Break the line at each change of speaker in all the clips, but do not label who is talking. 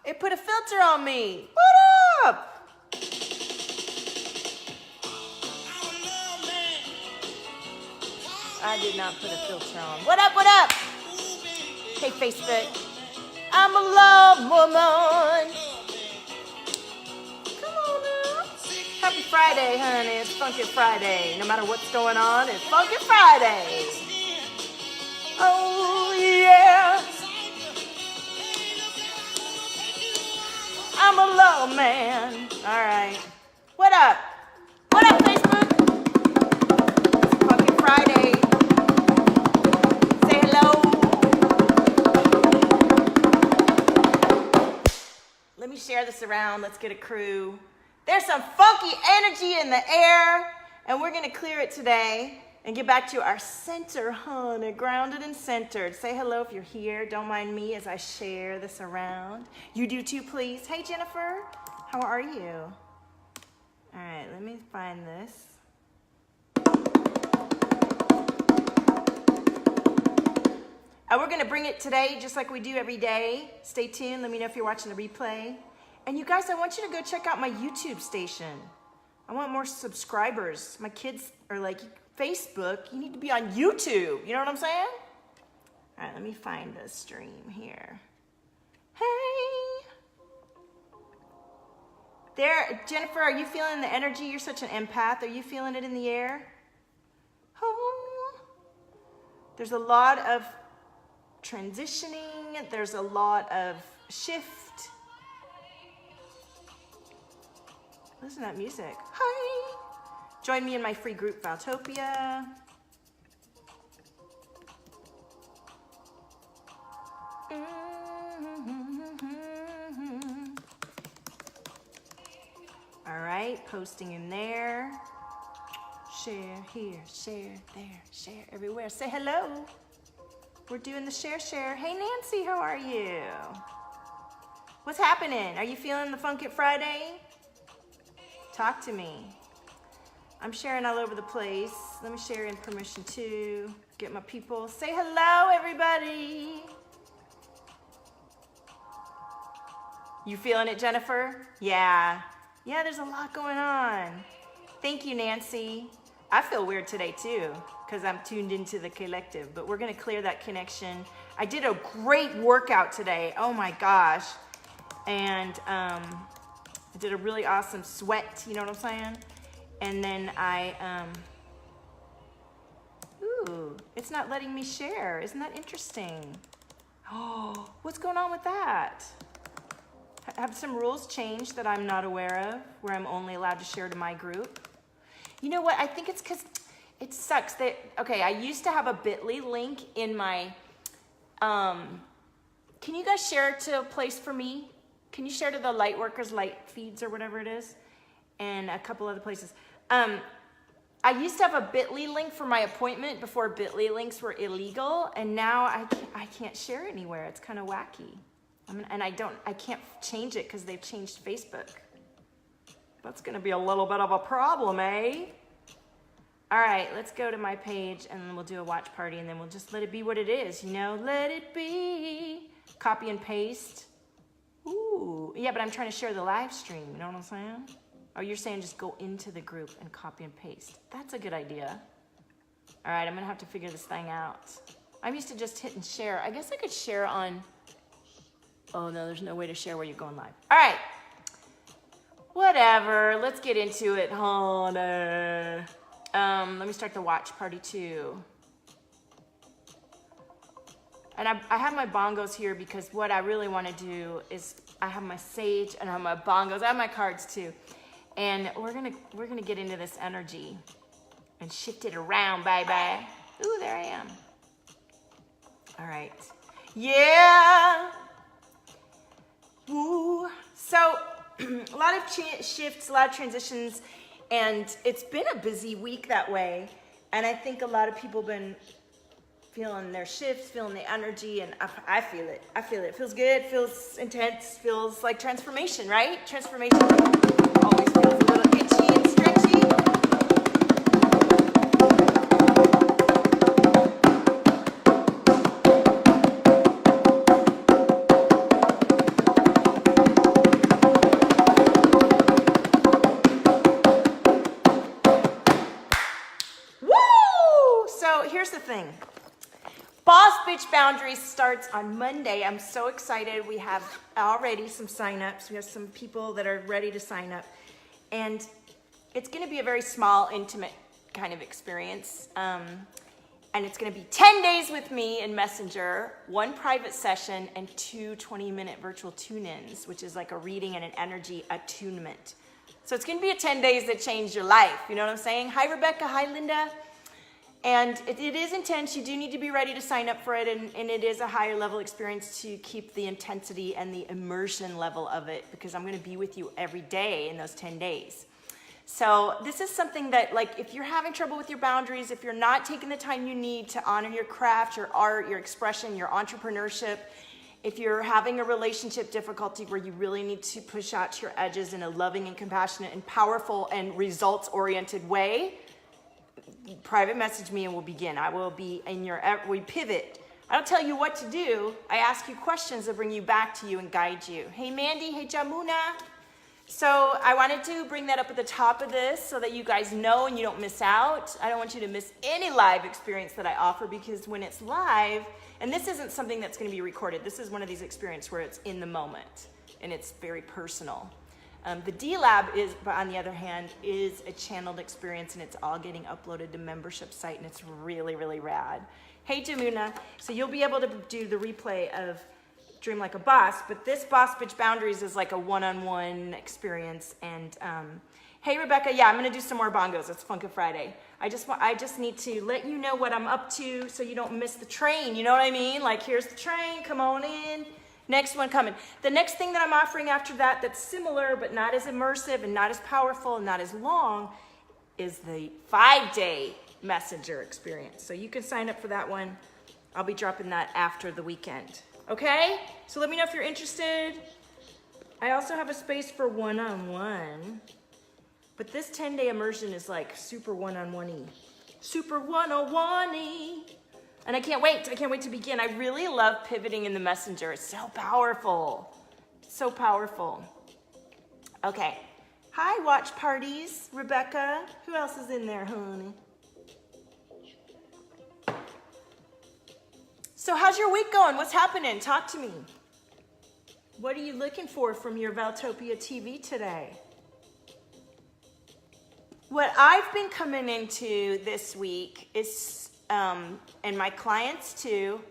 It put a filter on me. What up? I did not put a filter on. What up, what up? Hey, Facebook. I'm a love woman. Come on now. Happy Friday, honey. It's Funkit Friday. No matter what's going on, it's Funkit Friday. Oh, yeah. I'm a love man. All right. What up? What up, Facebook? It's Funkit Friday. Say hello. Let me share this around. Let's get a crew. There's some funky energy in the air, and we're going to clear it today and get back to our center, honey, grounded and centered. Say hello if you're here. Don't mind me as I share this around. You do too, please. Hey, Jennifer. How are you? All right, let me find this. We're going to bring it today just like we do every day. Stay tuned. Let me know if you're watching the replay. And you guys, I want you to go check out my YouTube station. I want more subscribers. My kids are like, Facebook, you need to be on YouTube. You know what I'm saying? All right, let me find the stream here. Hey. There, Jennifer, are you feeling the energy? You're such an empath. Are you feeling it in the air? Oh. There's a lot of transitioning. There's a lot of shift. Listen to that music. Hi. Join me in my free group, Valtopia. All right, posting in there. Share here, share there, share everywhere. Say hello. We're doing the share. Hey, Nancy, how are you? What's happening? Are you feeling the Funkit Friday? Talk to me. I'm sharing all over the place. Let me share in permission too. Get my people. Say hello, everybody. You feeling it, Jennifer? Yeah. Yeah, there's a lot going on. Thank you, Nancy. I feel weird today too, because I'm tuned into the collective, but we're gonna clear that connection. I did a great workout today. Oh my gosh. And I did a really awesome sweat, you know what I'm saying? And then ooh, it's not letting me share. Isn't that interesting? Oh, what's going on with that? Have some rules changed that I'm not aware of, where I'm only allowed to share to my group? You know what, I think it's because it sucks that, okay, I used to have a bit.ly link in my, can you guys share to a place for me? Can you share to the Lightworkers Light feeds or whatever it is? And a couple other places. I used to have a bit.ly link for my appointment before bit.ly links were illegal, and now I can't share anywhere. It's kind of wacky. And I can't change it because they've changed Facebook. That's gonna be a little bit of a problem, eh? All right, let's go to my page and then we'll do a watch party and then we'll just let it be what it is, you know? Let it be. Copy and paste. Ooh, yeah, but I'm trying to share the live stream, you know what I'm saying? Oh, you're saying just go into the group and copy and paste. That's a good idea. All right, I'm gonna have to figure this thing out. I'm used to just hitting share. I guess I could share on, oh no, there's no way to share where you're going live. All right, whatever, let's get into it, honey. Let me start the watch party too. And I have my bongos here because what I really want to do is I have my sage and I have my bongos. I have my cards too. And we're gonna get into this energy and shift it around, baby. Ooh, there I am. All right. Yeah. Woo. So a lot of shifts, a lot of transitions, and it's been a busy week that way. And I think a lot of people have been feeling their shifts, feeling the energy, and I feel it. I feel it. It feels good, feels intense, feels like transformation, right? Transformation always feels a little itchy and stretchy. Bitch Boundaries starts on Monday. I'm so excited. We have already some signups. We have some people that are ready to sign up. And it's going to be a very small, intimate kind of experience. And it's going to be 10 days with me in Messenger, 1 private session, and 2 20-minute virtual tune-ins, which is like a reading and an energy attunement. So it's going to be a 10 days that change your life. You know what I'm saying? Hi, Rebecca. Hi, Linda. And it is intense. You do need to be ready to sign up for it. And it is a higher level experience to keep the intensity and the immersion level of it, because I'm going to be with you every day in those 10 days. So this is something that, like, if you're having trouble with your boundaries, if you're not taking the time you need to honor your craft, your art, your expression, your entrepreneurship, if you're having a relationship difficulty where you really need to push out to your edges in a loving and compassionate and powerful and results-oriented way, private message me and we'll begin. I will be in your, we pivot. I don't tell you what to do. I ask you questions that bring you back to you and guide you. Hey, Mandy. Hey, Jamuna. So I wanted to bring that up at the top of this so that you guys know and you don't miss out. I don't want you to miss any live experience that I offer, because when it's live, and this isn't something that's going to be recorded. This is one of these experiences where it's in the moment and it's very personal. The D-Lab is, but on the other hand, is a channeled experience, and it's all getting uploaded to membership site, and it's really, really rad. Hey, Jamuna. So you'll be able to do the replay of Dream Like a Boss, but this Boss Bitch Boundaries is like a one-on-one experience. And hey, Rebecca, yeah, I'm gonna do some more bongos. It's Funkit Friday. I just need to let you know what I'm up to so you don't miss the train. You know what I mean? Like, here's the train, come on in. Next one coming. The next thing that I'm offering after that that's similar but not as immersive and not as powerful and not as long is the 5-day Messenger experience. So you can sign up for that one. I'll be dropping that after the weekend. Okay? So let me know if you're interested. I also have a space for one-on-one. But this 10-day immersion is like super one-on-one-y. Super one-on-one-y. And I can't wait. I can't wait to begin. I really love pivoting in the Messenger. It's so powerful. So powerful. Okay. Hi, watch parties. Rebecca. Who else is in there, honey? So how's your week going? What's happening? Talk to me. What are you looking for from your Valtopia TV today? What I've been coming into this week is, and my clients too,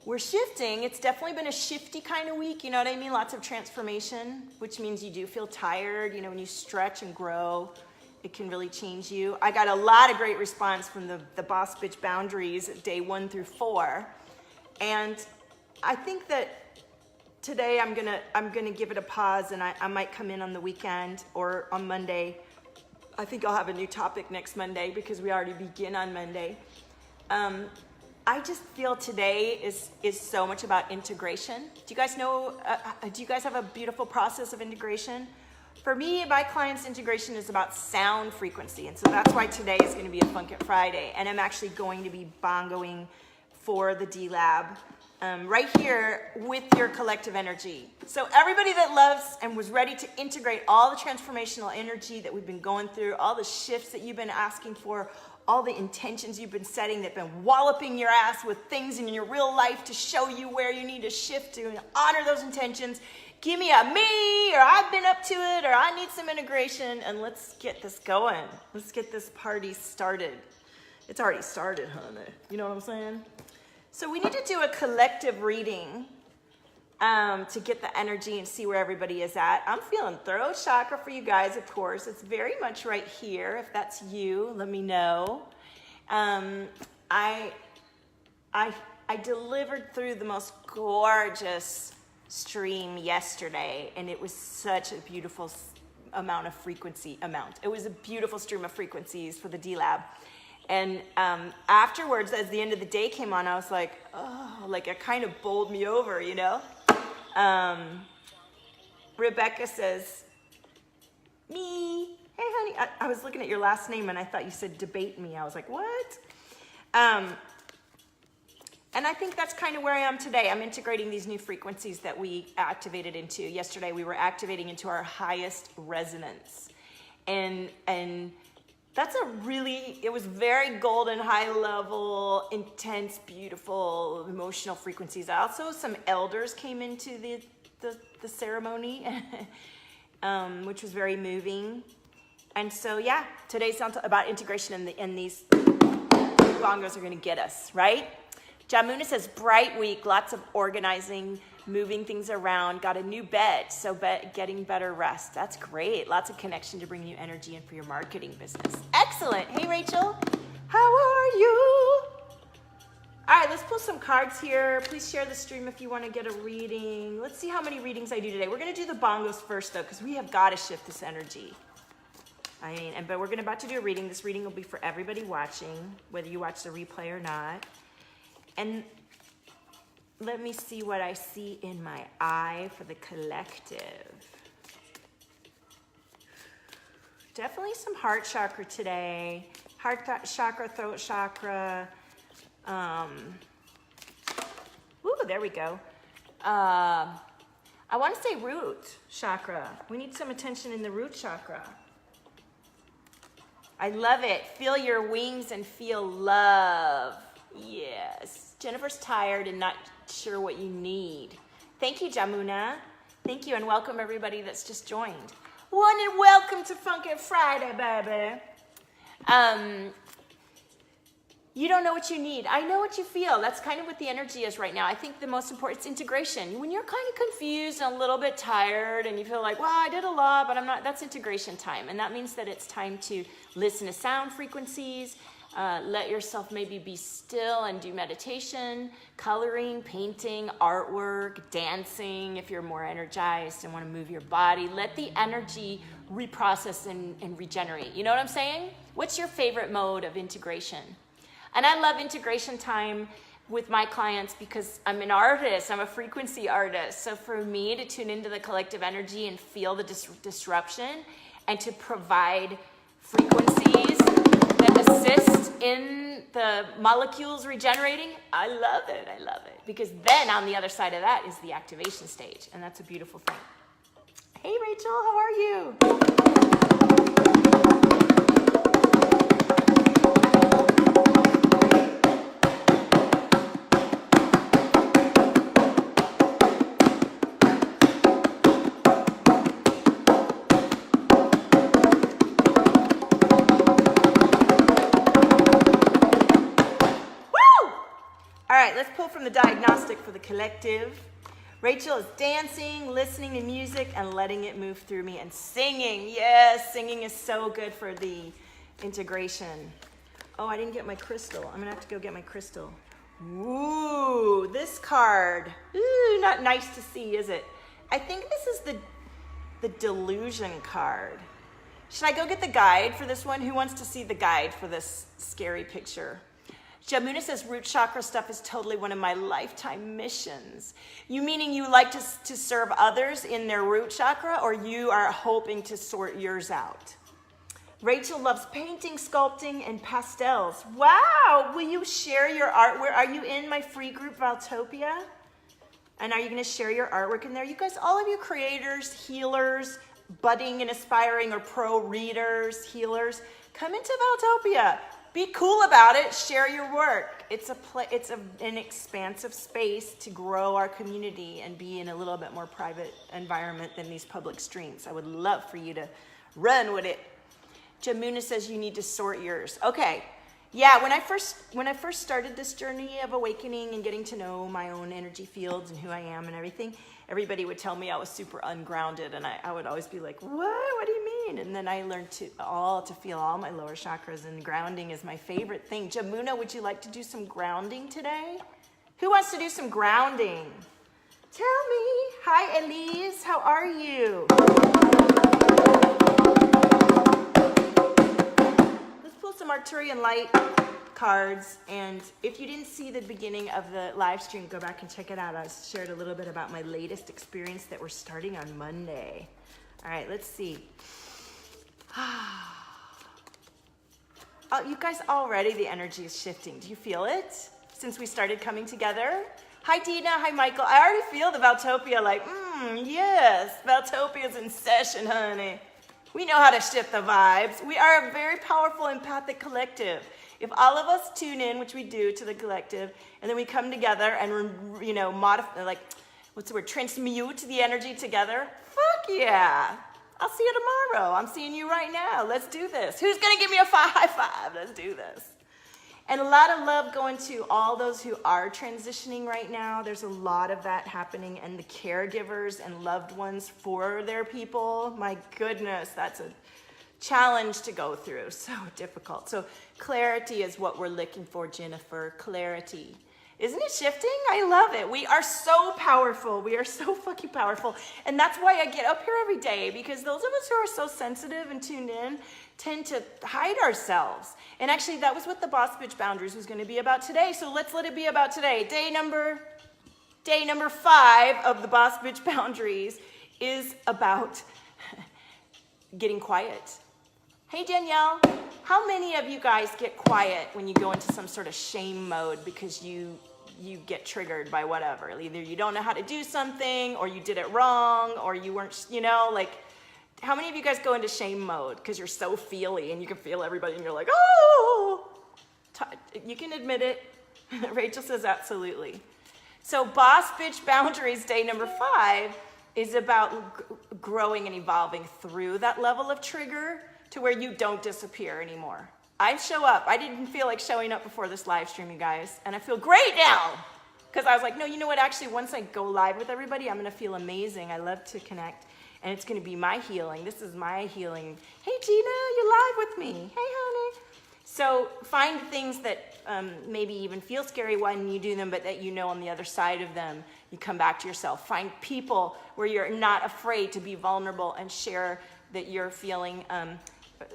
we're shifting. It's definitely been a shifty kind of week. You know what I mean? Lots of transformation, which means you do feel tired. You know, when you stretch and grow, it can really change you. I got a lot of great response from the Boss Bitch Boundaries day 1 through 4. And I think that today I'm gonna give it a pause, and I might come in on the weekend or on Monday. I think I'll have a new topic next Monday because we already begin on Monday. I just feel today is so much about integration. Do you guys know, do you guys have a beautiful process of integration? For me, my clients' integration is about sound frequency. And so that's why today is going to be a Funkit Friday. And I'm actually going to be bongoing for the D-Lab right here with your collective energy. So everybody that loves and was ready to integrate all the transformational energy that we've been going through, all the shifts that you've been asking for, all the intentions you've been setting that have been walloping your ass with things in your real life to show you where you need to shift to and honor those intentions. Give me a me, or I've been up to it, or I need some integration, and let's get this going. Let's get this party started. It's already started, honey. You know what I'm saying? So we need to do a collective reading to get the energy and see where everybody is at. I'm feeling throat chakra for you guys, of course. It's very much right here. If that's you, let me know. I delivered through the most gorgeous stream yesterday, and it was such a beautiful amount of frequency. It was a beautiful stream of frequencies for the D-Lab. And afterwards, as the end of the day came on, I was like, oh, like it kind of bowled me over, you know? Rebecca says, me. Hey, honey. I was looking at your last name, and I thought you said debate me. I was like, what? And I think that's kind of where I am today. I'm integrating these new frequencies that we activated into. Yesterday, we were activating into our highest resonance. And That's it was very golden, high level, intense, beautiful, emotional frequencies. Also, some elders came into the ceremony, which was very moving. And so, yeah, today's about integration, and these bongos are going to get us, right? Jamuna says, bright week, lots of organizing, moving things around, got a new bed, so getting better rest. That's great. Lots of connection to bring you energy and for your marketing business. Excellent. Hey, Rachel. How are you? All right, let's pull some cards here. Please share the stream if you want to get a reading. Let's see how many readings I do today. We're going to do the bongos first, though, because we have got to shift this energy. But we're about to do a reading. This reading will be for everybody watching, whether you watch the replay or not. And let me see what I see in my eye for the collective. Definitely some heart chakra today. Heart chakra, throat chakra. Ooh, there we go. I want to say root chakra. We need some attention in the root chakra. I love it. Feel your wings and feel love. Yes. Jennifer's tired and not sure what you need. Thank you, Jamuna. Thank you, and welcome everybody that's just joined. And welcome to Funkit Friday, baby. You don't know what you need. I know what you feel. That's kind of what the energy is right now. I think the most important is integration. When you're kind of confused and a little bit tired and you feel like, well, I did a lot, but I'm not, that's integration time. And that means that it's time to listen to sound frequencies, let yourself maybe be still and do meditation, coloring, painting, artwork, dancing if you're more energized and want to move your body. Let the energy reprocess and regenerate. You know what I'm saying? What's your favorite mode of integration? And I love integration time with my clients because I'm an artist, I'm a frequency artist. So for me to tune into the collective energy and feel the disruption and to provide frequencies that assist in the molecules regenerating, I love it, I love it. Because then on the other side of that is the activation stage, and that's a beautiful thing. Hey Rachel, how are you? Let's pull from the diagnostic for the collective. Rachel is dancing, listening to music, and letting it move through me, and singing. Yes, singing is so good for the integration. Oh, I didn't get my crystal. I'm gonna have to go get my crystal. Ooh, this card. Ooh, not nice to see, is it? I think this is the delusion card. Should I go get the guide for this one? Who wants to see the guide for this scary picture? Jamuna says root chakra stuff is totally one of my lifetime missions. You meaning you like to serve others in their root chakra, or you are hoping to sort yours out? Rachel loves painting, sculpting, and pastels. Wow, will you share your artwork? Are you in my free group, Valtopia? And are you gonna share your artwork in there? You guys, all of you creators, healers, budding and aspiring or pro readers, healers, come into Valtopia. Be cool about it. Share your work. It's an expansive space to grow our community and be in a little bit more private environment than these public streams. I would love for you to run with it. Jamuna says you need to sort yours. Okay. Yeah, when I first started this journey of awakening and getting to know my own energy fields and who I am and everything, everybody would tell me I was super ungrounded, and I would always be like, what do you mean? And then I learned to feel all my lower chakras, and grounding is my favorite thing. Jamuna, would you like to do some grounding today? Who wants to do some grounding? Tell me. Hi, Elise. How are you? Let's pull some Arcturian light cards, and if you didn't see the beginning of the live stream, go back and check it out. I shared a little bit about my latest experience that we're starting on Monday. All right, let's see. Oh, you guys, already the energy is shifting. Do you feel it since we started coming together? Hi, Dina. Hi, Michael. I already feel the Valtopia, like, yes, Valtopia's in session, honey. We know how to shift the vibes. We are a very powerful empathic collective. If all of us tune in, which we do, to the collective, and then we come together and, you know, modify, like, what's the word, transmute the energy together, fuck yeah. I'll see you tomorrow. I'm seeing you right now. Let's do this. Who's going to give me a high five? Let's do this. And a lot of love going to all those who are transitioning right now. There's a lot of that happening, and the caregivers and loved ones for their people. My goodness, that's a challenge to go through. So difficult. So clarity is what we're looking for, Jennifer. Clarity. Isn't it shifting? I love it. We are so powerful. We are so fucking powerful. And that's why I get up here every day, because those of us who are so sensitive and tuned in tend to hide ourselves. And actually, that was what the Boss Bitch Boundaries was going to be about today. So let's let it be about today. Day number 5 of the Boss Bitch Boundaries is about getting quiet. Hey, Danielle, how many of you guys get quiet when you go into some sort of shame mode because you get triggered by whatever? Either you don't know how to do something, or you did it wrong, or you weren't, you know, like, how many of you guys go into shame mode because you're so feely and you can feel everybody and you're like, oh, you can admit it. Rachel says absolutely. So Boss Bitch Boundaries day number 5 is about growing and evolving through that level of trigger to where you don't disappear anymore. I show up. I didn't feel like showing up before this live stream, you guys, and I feel great now. Because I was like, no, you know what? Actually, once I go live with everybody, I'm going to feel amazing. I love to connect, and it's going to be my healing. This is my healing. Hey, Gina, you're live with me. Hey, honey. So find things that maybe even feel scary when you do them, but that you know on the other side of them, you come back to yourself. Find people where you're not afraid to be vulnerable and share that you're feeling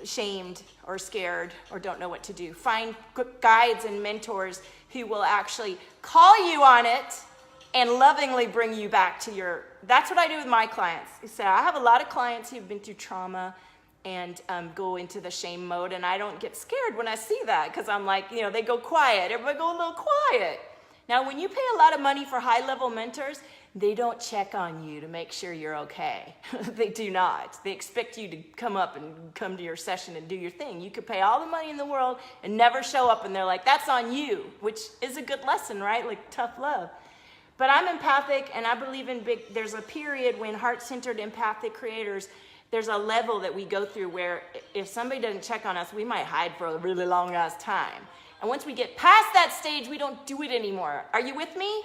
shamed or scared or don't know what to do. Find guides and mentors who will actually call you on it and lovingly bring you back to your, that's what I do with my clients. So I have a lot of clients who've been through trauma and go into the shame mode, and I don't get scared when I see that, because I'm like, you know, they go quiet. Everybody go a little quiet. Now, when you pay a lot of money for high-level mentors, they don't check on you to make sure you're okay. They do not. They expect you to come up and come to your session and do your thing. You could pay all the money in the world and never show up, and they're like, that's on you, which is a good lesson, right? Like tough love. But I'm empathic, and I believe in there's a period when heart-centered empathic creators, there's a level that we go through where if somebody doesn't check on us, we might hide for a really long ass time. And once we get past that stage, we don't do it anymore. Are you with me?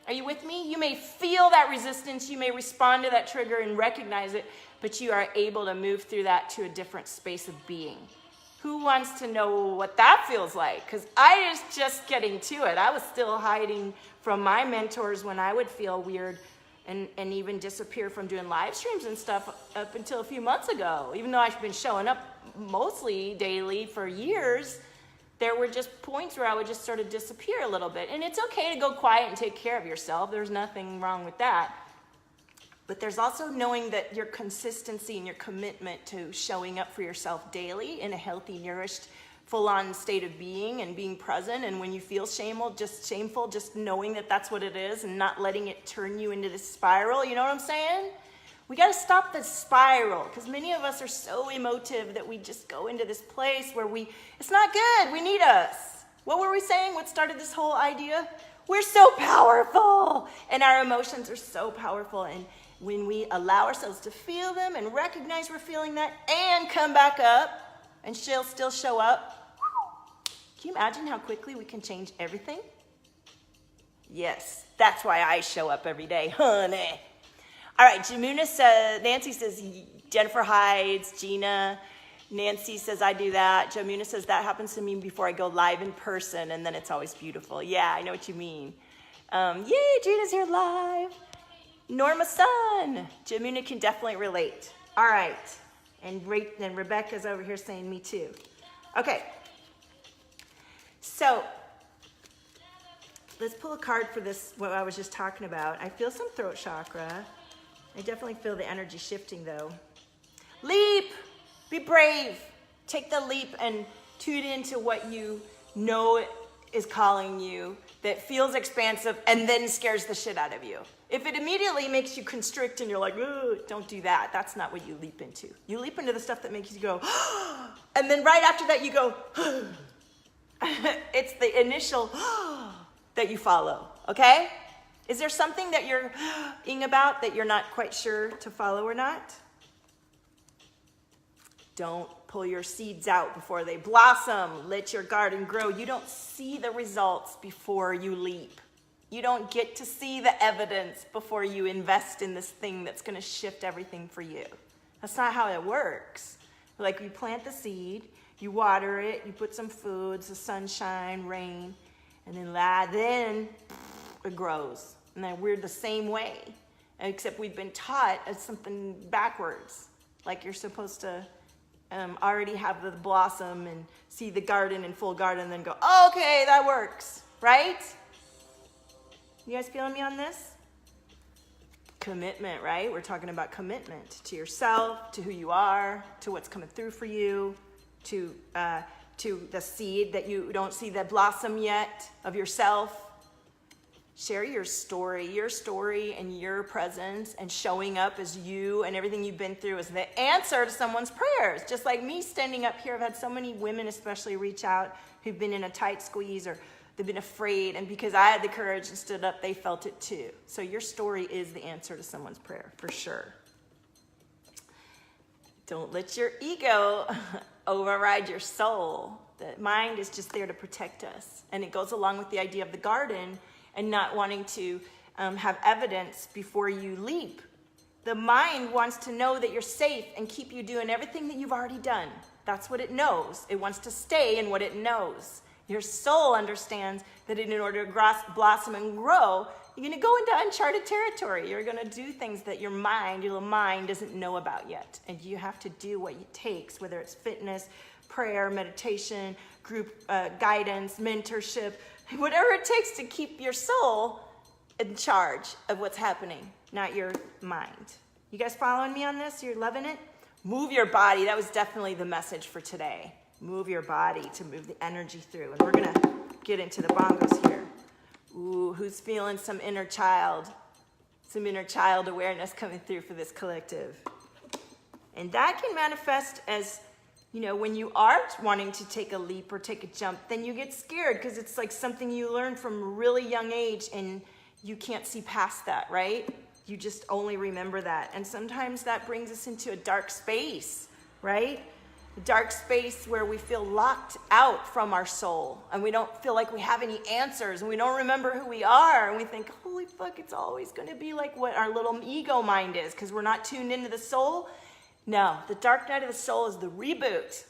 Are you with me? You may feel that resistance, you may respond to that trigger and recognize it, but you are able to move through that to a different space of being. Who wants to know what that feels like? Because I was just getting to it. I was still hiding from my mentors when I would feel weird and even disappear from doing live streams and stuff up until a few months ago. Even though I've been showing up mostly daily for years, there were just points where I would just sort of disappear a little bit. And it's okay to go quiet and take care of yourself. There's nothing wrong with that. But there's also knowing that your consistency and your commitment to showing up for yourself daily in a healthy, nourished, full-on state of being and being present. And when you feel shameful, just knowing that that's what it is and not letting it turn you into this spiral. You know what I'm saying? We got to stop the spiral, because many of us are so emotive that we just go into this place where it's not good. We need us. What were we saying? What started this whole idea? We're so powerful, and our emotions are so powerful. And when we allow ourselves to feel them and recognize we're feeling that and come back up and she'll still show up, can you imagine how quickly we can change everything? Yes, that's why I show up every day, honey. All right, Jamuna says, Nancy says, Jennifer hides, Gina. Nancy says, I do that. Jamuna says, that happens to me before I go live in person, and then it's always beautiful. Yeah, I know what you mean. Yay, Gina's here live. Norma Sun. Jamuna can definitely relate. All right, and Rebecca's over here saying me too. Okay, so let's pull a card for this, what I was just talking about. I feel some throat chakra. I definitely feel the energy shifting though. Leap, be brave. Take the leap and tune into what you know is calling you that feels expansive and then scares the shit out of you. If it immediately makes you constrict and you're like, "Ooh," don't do that. That's not what you leap into. You leap into the stuff that makes you go, and then right after that you go, it's the initial that you follow, okay? Is there something that you're ing about that you're not quite sure to follow or not? Don't pull your seeds out before they blossom. Let your garden grow. You don't see the results before you leap. You don't get to see the evidence before you invest in this thing that's going to shift everything for you. That's not how it works. Like, you plant the seed, you water it, you put some foods, the sunshine, rain, and then it grows. And then we're the same way, except we've been taught as something backwards. Like, you're supposed to already have the blossom and see the garden in full garden and then go, oh, okay, that works, right? You guys feeling me on this? Commitment, right? We're talking about commitment to yourself, to who you are, to what's coming through for you, to the seed that you don't see the blossom yet of yourself. Share your story and your presence and showing up as you, and everything you've been through is the answer to someone's prayers. Just like me standing up here, I've had so many women especially reach out who've been in a tight squeeze or they've been afraid, and because I had the courage and stood up, they felt it too. So your story is the answer to someone's prayer, for sure. Don't let your ego override your soul. The mind is just there to protect us. And it goes along with the idea of the garden and not wanting to have evidence before you leap. The mind wants to know that you're safe and keep you doing everything that you've already done. That's what it knows. It wants to stay in what it knows. Your soul understands that in order to blossom and grow, you're going to go into uncharted territory. You're going to do things that your little mind doesn't know about yet. And you have to do what it takes, whether it's fitness, prayer, meditation, group guidance, mentorship, whatever it takes to keep your soul in charge of what's happening, not your mind. You guys following me on this? You're loving it? Move your body. That was definitely the message for today. Move your body to move the energy through. And we're going to get into the bongos here. Ooh, who's feeling some inner child awareness coming through for this collective? And that can manifest as, when you are wanting to take a leap or take a jump, then you get scared because it's like something you learned from a really young age and you can't see past that, right? You just only remember that. And sometimes that brings us into a dark space, right? A dark space where we feel locked out from our soul and we don't feel like we have any answers and we don't remember who we are and we think, holy fuck, it's always going to be like what our little ego mind is because we're not tuned into the soul. No, the dark night of the soul is the reboot.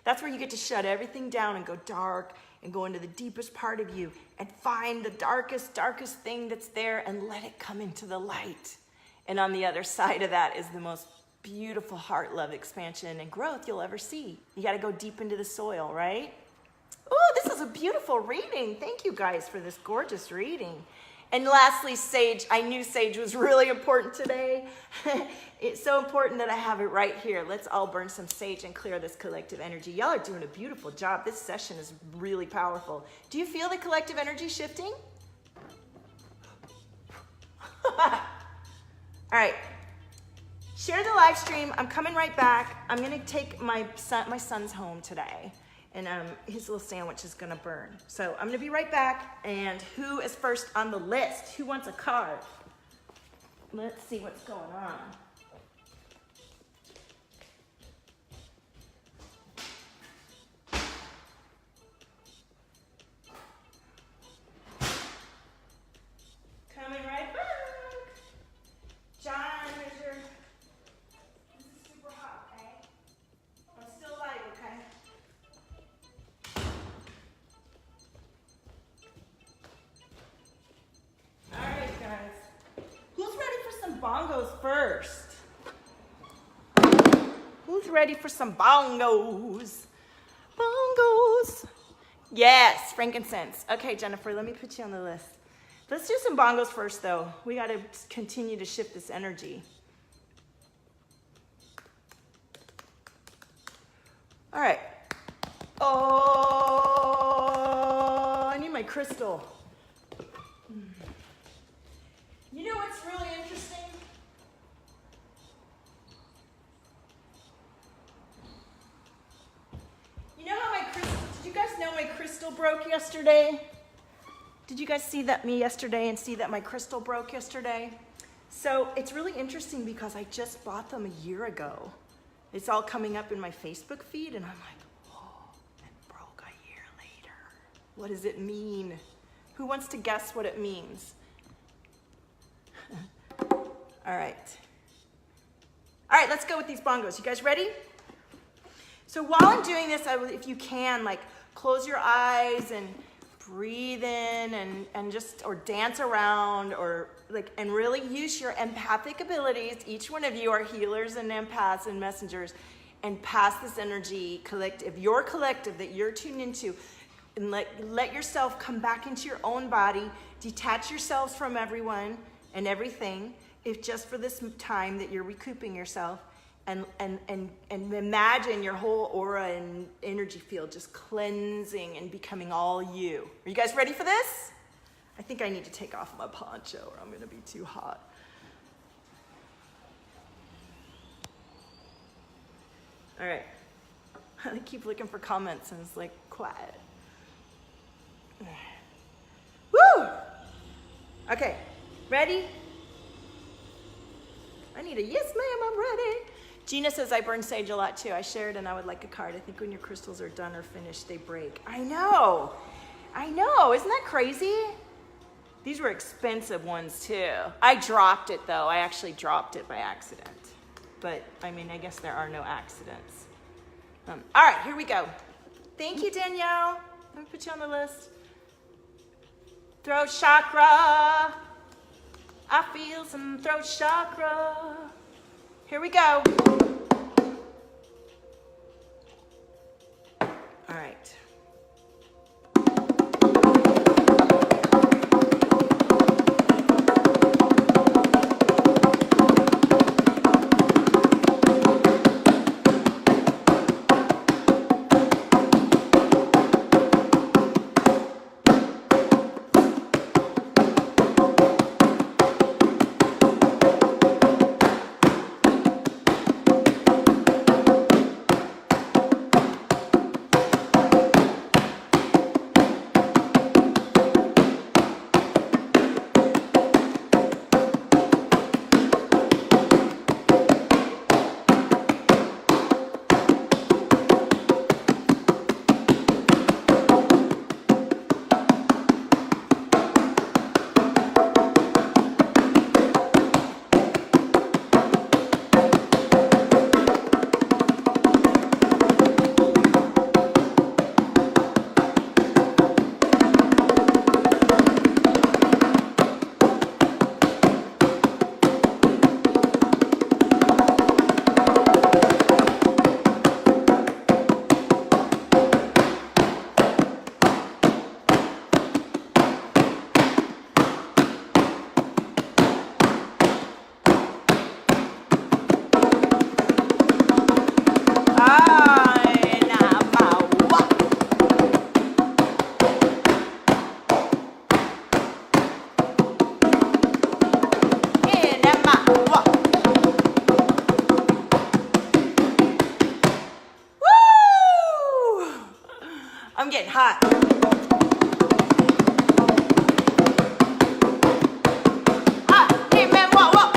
That's where you get to shut everything down and go dark and go into the deepest part of you and find the darkest thing that's there and let it come into the light. And on the other side of that is the most beautiful heart love expansion and growth you'll ever see. You got to go deep into the soil, right? Oh, this is a beautiful reading. Thank you guys for this gorgeous reading. And lastly, sage. I knew sage was really important today. It's so important that I have it right here. Let's all burn some sage and clear this collective energy. Y'all are doing a beautiful job. This session is really powerful. Do you feel the collective energy shifting? All right. Share the live stream. I'm coming right back. I'm going to take my son's home today. And his little sandwich is going to burn. So I'm going to be right back. And who is first on the list? Who wants a card? Let's see what's going on. Coming right back. John, here's your... This is super hot, okay? I'm still live, okay? Alright, guys. Who's ready for some bongos first? Who's ready for some bongos? Bongos. Yes, frankincense. Okay, Jennifer, let me put you on the list. Let's do some bongos first, though. We got to continue to shift this energy. All right. Oh, my crystal. You know what's really interesting? You know how my crystal, did you guys know my crystal broke yesterday? Did you guys see that me yesterday and see that my crystal broke yesterday? So it's really interesting because I just bought them a year ago. It's all coming up in my Facebook feed and I'm like, oh, it broke a year later. What does it mean? Who wants to guess what it means? All right. All right, let's go with these bongos. You guys ready? So while I'm doing this, if you can, like close your eyes and breathe in and just, or dance around or like, and really use your empathic abilities. Each one of you are healers and empaths and messengers, and pass this energy collective, your collective that you're tuned into, and let yourself come back into your own body, detach yourselves from everyone and everything, if just for this time that you're recouping yourself, and imagine your whole aura and energy field just cleansing and becoming all you. Are you guys ready for this? I think I need to take off my poncho or I'm gonna be too hot. All right, I keep looking for comments and it's like quiet. Woo! Okay, ready? I need a yes ma'am, I'm ready. Gina says, I burn sage a lot too. I shared and I would like a card. I think when your crystals are done or finished, they break. I know, isn't that crazy? These were expensive ones too. I dropped it though. I actually dropped it by accident. But I mean, I guess there are no accidents. All right, here we go. Thank you, Danielle. Let me put you on the list. Throat chakra. I feel some throat chakra. Here we go. All right. I'm getting hot. Hey man, whoa.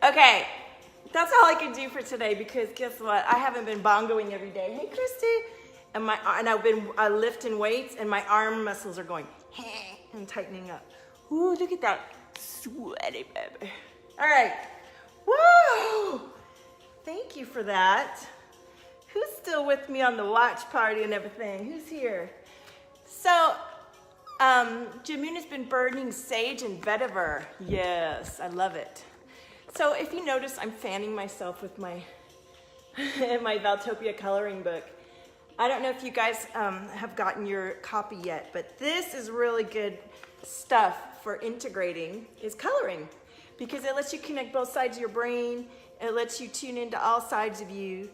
Okay, that's all I can do for today because guess what? I haven't been bongoing every day. Hey Christy. And I've been lifting weights and my arm muscles are going and tightening up. Ooh, look at that sweaty baby. All right. Woo! Thank you for that. Who's still with me on the watch party and everything? Who's here? So, Jamuna's been burning sage and vetiver. Yes, I love it. So if you notice, I'm fanning myself with my, my Valtopia coloring book. I don't know if you guys have gotten your copy yet, but this is really good stuff for integrating is coloring, because it lets you connect both sides of your brain It lets you tune into all sides of you,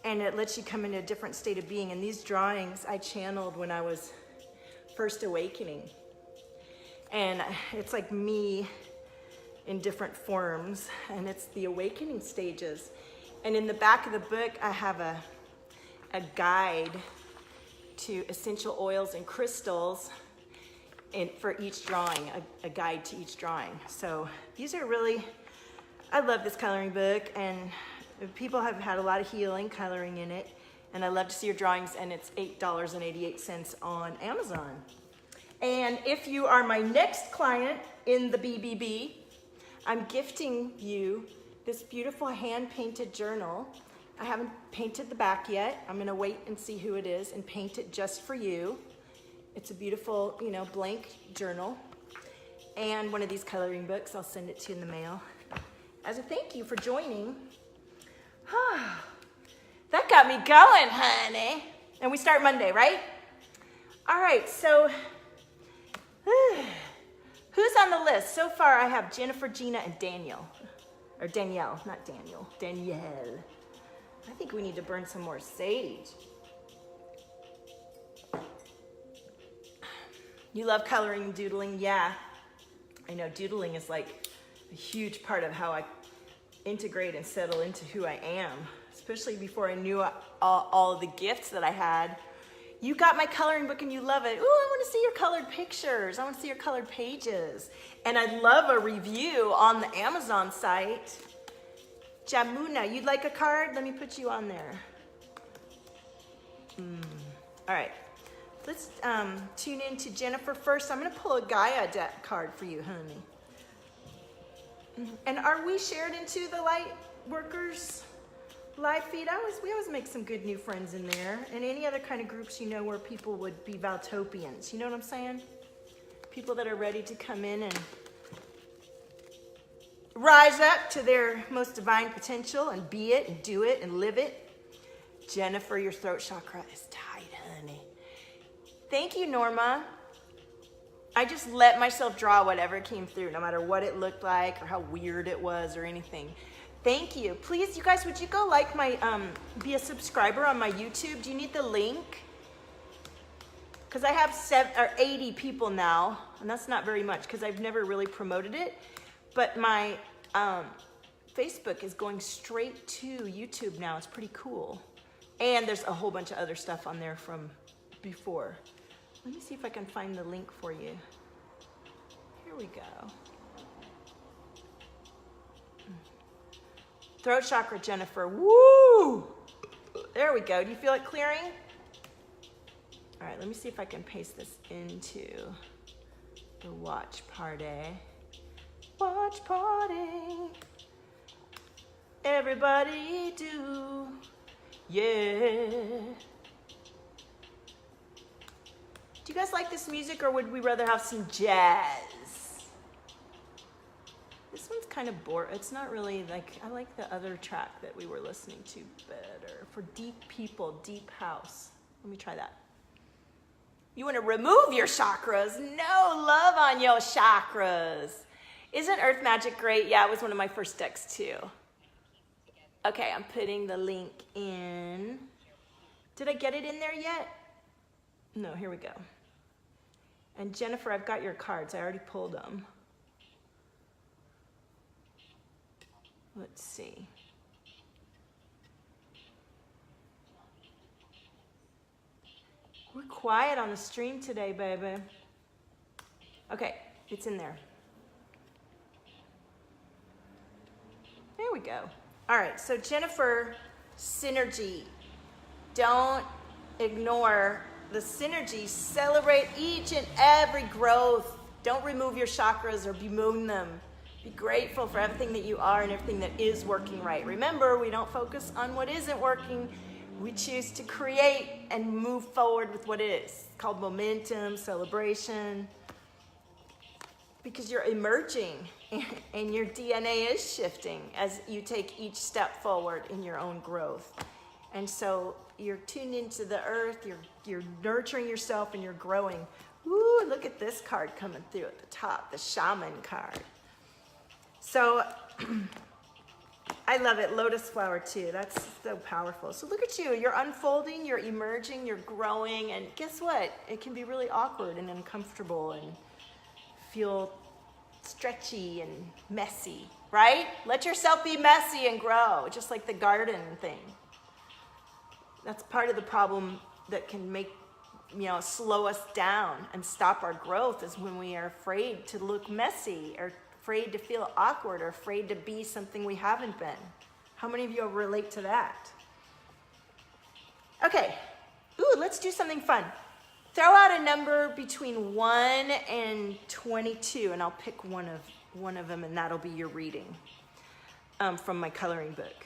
and it lets you come into a different state of being. And these drawings I channeled when I was first awakening. And it's like me in different forms, and it's the awakening stages. And in the back of the book, I have a guide to essential oils and crystals for each drawing, a guide to each drawing. So these are really, I love this coloring book, and people have had a lot of healing coloring in it, and I love to see your drawings, and it's $8.88 on Amazon. And if you are my next client in the BBB, I'm gifting you this beautiful hand-painted journal. I haven't painted the back yet. I'm gonna wait and see who it is and paint it just for you. It's a beautiful, you know, blank journal. And one of these coloring books, I'll send it to you in the mail as a thank you for joining. That got me going, honey. And we start Monday, right? All right, so who's on the list? So far, I have Jennifer, Gina, and Daniel. Or Danielle, not Daniel, Danielle. I think we need to burn some more sage. You love coloring and doodling? Yeah. I know doodling is like a huge part of how I integrate and settle into who I am, especially before I knew all the gifts that I had. You got my coloring book and you love it. Ooh, I want to see your colored pictures. I want to see your colored pages. And I'd love a review on the Amazon site. Jamuna, you'd like a card? Let me put you on there. All right, let's tune in to Jennifer first. I'm gonna pull a Gaia deck card for you, honey. And are we shared into the Light Workers live feed? We always make some good new friends in there. And any other kind of groups, you know, where people would be Valtopians. You know what I'm saying? People that are ready to come in and rise up to their most divine potential and be it and do it and live it. Jennifer, your throat chakra is tight, honey. Thank you, Norma. I just let myself draw whatever came through, no matter what it looked like or how weird it was or anything. Thank you. Please, you guys, would you go like my, be a subscriber on my YouTube? Do you need the link? Because I have 80 people now, and that's not very much because I've never really promoted it. But my Facebook is going straight to YouTube now. It's pretty cool. And there's a whole bunch of other stuff on there from before. Let me see if I can find the link for you. Here we go. Throat chakra, Jennifer. Woo! There we go. Do you feel it clearing? All right, let me see if I can paste this into the watch party. Watch party. Everybody do. Yeah. Do you guys like this music, or would we rather have some jazz? This one's kind of boring. It's not really like, I like the other track that we were listening to better. For deep people, deep house. Let me try that. You want to remove your chakras? No love on your chakras. Isn't Earth Magic great? Yeah, it was one of my first decks too. Okay, I'm putting the link in. Did I get it in there yet? No, here we go. And Jennifer, I've got your cards. I already pulled them. Let's see. We're quiet on the stream today, baby. Okay, it's in there. There we go. All right, so Jennifer, synergy. Don't ignore the synergy. Celebrate each and every growth. Don't remove your chakras or bemoan them. Be grateful for everything that you are and everything that is working right. Remember, we don't focus on what isn't working. We choose to create and move forward with what is. It's called momentum, celebration. Because you're emerging and your DNA is shifting as you take each step forward in your own growth. And so you're tuned into the earth, you're nurturing yourself, and you're growing. Ooh, look at this card coming through at the top, the shaman card. So I love it. Lotus flower too. That's so powerful. So look at you. You're unfolding, you're emerging, you're growing, and guess what? It can be really awkward and uncomfortable and feel stretchy and messy, right? Let yourself be messy and grow, just like the garden thing. That's part of the problem that can make, slow us down and stop our growth, is when we are afraid to look messy or afraid to feel awkward or afraid to be something we haven't been. How many of you relate to that? Okay, let's do something fun. Throw out a number between 1 and 22, and I'll pick one of them, and that'll be your reading from my coloring book.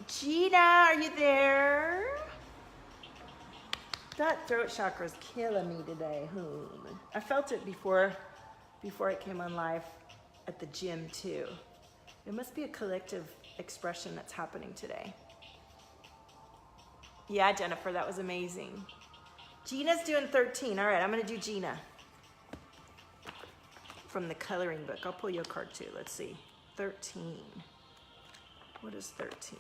Gina, are you there? That throat chakra is killing me today. I felt it before it came on live at the gym too. It must be a collective expression that's happening today. Yeah, Jennifer, that was amazing. Gina's doing 13. All right, I'm gonna do Gina from the coloring book. I'll pull you a card too. Let's see. 13. What is 13?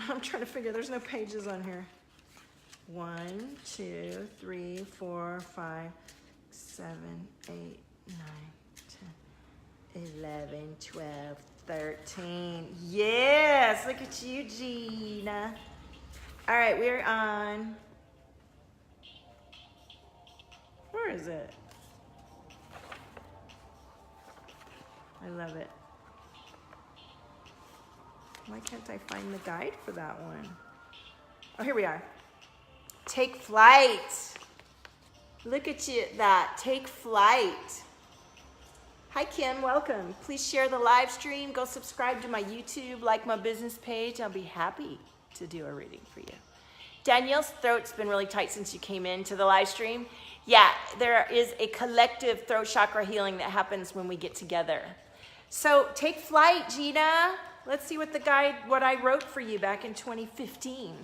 I'm trying to figure, there's no pages on here. 1, 2, 3, 4, 5, 7, 8, 9, 10, 11, 12, 13. Yes, look at you, Gina. All right, we're on, where is it? I love it. Why can't I find the guide for that one? Oh, here we are. Take flight. Look at you, take flight. Hi, Kim, welcome. Please share the live stream. Go subscribe to my YouTube, like my business page. I'll be happy to do a reading for you. Danielle's throat's been really tight since you came into the live stream. Yeah, there is a collective throat chakra healing that happens when we get together. So take flight, Gina. Let's see what I wrote for you back in 2015.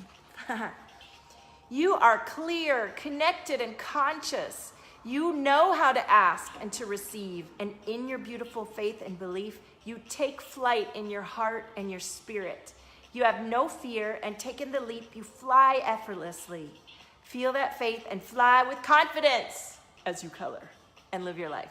You are clear, connected, and conscious. You know how to ask and to receive. And in your beautiful faith and belief, you take flight in your heart and your spirit. You have no fear, and taking the leap, you fly effortlessly. Feel that faith and fly with confidence as you color and live your life.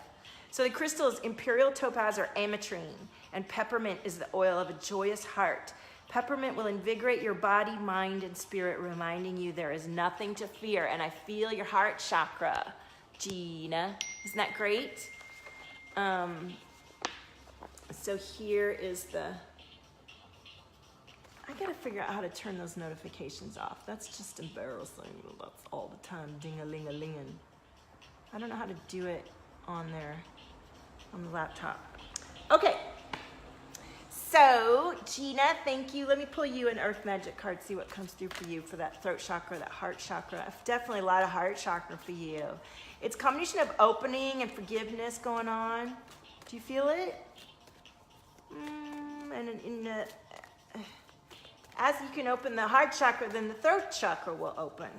So the crystal is imperial topaz or ametrine, and peppermint is the oil of a joyous heart. Peppermint will invigorate your body, mind, and spirit, reminding you there is nothing to fear. And I feel your heart chakra, Gina. Isn't that great? So here is I gotta figure out how to turn those notifications off. That's just embarrassing. That's all the time, ding-a-ling-a-lingin'. I don't know how to do it on there, on the laptop. Okay, so Gina, thank you. Let me pull you an Earth Magic card, see what comes through for you for that throat chakra, that heart chakra. Definitely a lot of heart chakra for you. It's a combination of opening and forgiveness going on. Do you feel it? As you can open the heart chakra, then the throat chakra will open.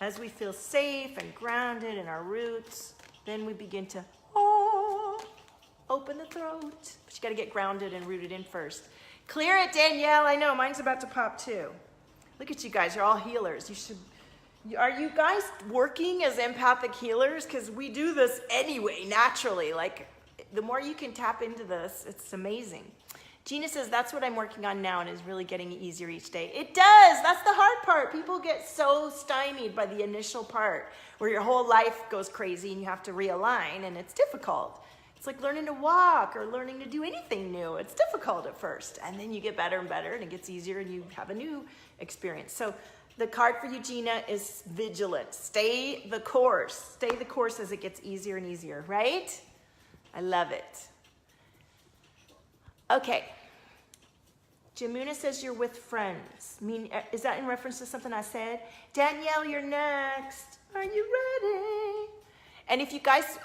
As we feel safe and grounded in our roots, then we begin to open the throat. But you got to get grounded and rooted in first. Clear it, Danielle. I know, mine's about to pop too. Look at you guys, you're all healers. Are you guys working as empathic healers? Because we do this anyway, naturally. Like, the more you can tap into this, it's amazing. Gina says, that's what I'm working on now and is really getting easier each day. It does. That's the hard part. People get so stymied by the initial part where your whole life goes crazy and you have to realign, and it's difficult. It's like learning to walk or learning to do anything new. It's difficult at first, and then you get better and better, and it gets easier, and you have a new experience. So the card for you, Gina, is vigilant. Stay the course. Stay the course as it gets easier and easier, right? I love it. Okay. Jamuna says you're with friends. Is that in reference to something I said? Danielle, you're next. Are you ready? And if you guys,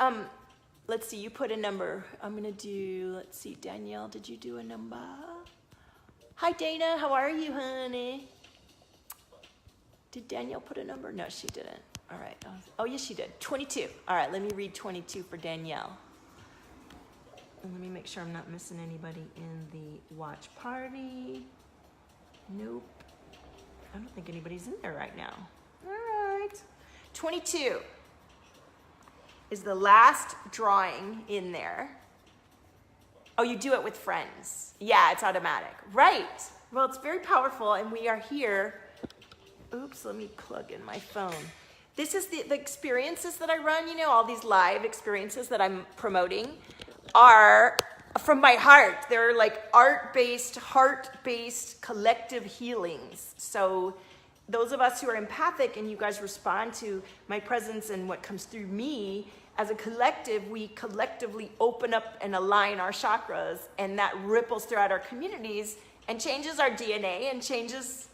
let's see, you put a number. I'm going to do, let's see, Danielle, did you do a number? Hi, Dana. How are you, honey? Did Danielle put a number? No, she didn't. All right. Oh, yes, she did. 22. All right, let me read 22 for Danielle. And let me make sure I'm not missing anybody in the watch party. Nope. I don't think anybody's in there right now. All right. 22 is the last drawing in there. Oh, you do it with friends. Yeah, it's automatic. Right. Well, it's very powerful, and we are here. Oops, let me plug in my phone. This is the experiences that I run, you know, all these live experiences that I'm promoting are from my heart. They're like art-based, heart-based collective healings. So those of us who are empathic and you guys respond to my presence and what comes through me, as a collective, we collectively open up and align our chakras, and that ripples throughout our communities and changes our DNA and changes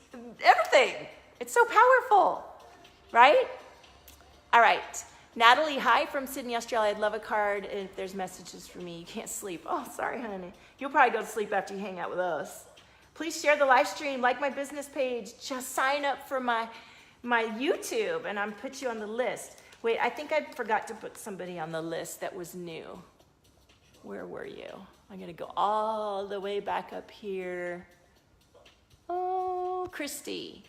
everything. It's so powerful, right? All right. Natalie, hi from Sydney, Australia. I'd love a card if there's messages for me. You can't sleep. Oh, sorry, honey. You'll probably go to sleep after you hang out with us. Please share the live stream, like my business page. Just sign up for my YouTube, and I'm put you on the list. Wait, I think I forgot to put somebody on the list that was new. Where were you? I'm going to go all the way back up here. Oh, Christy.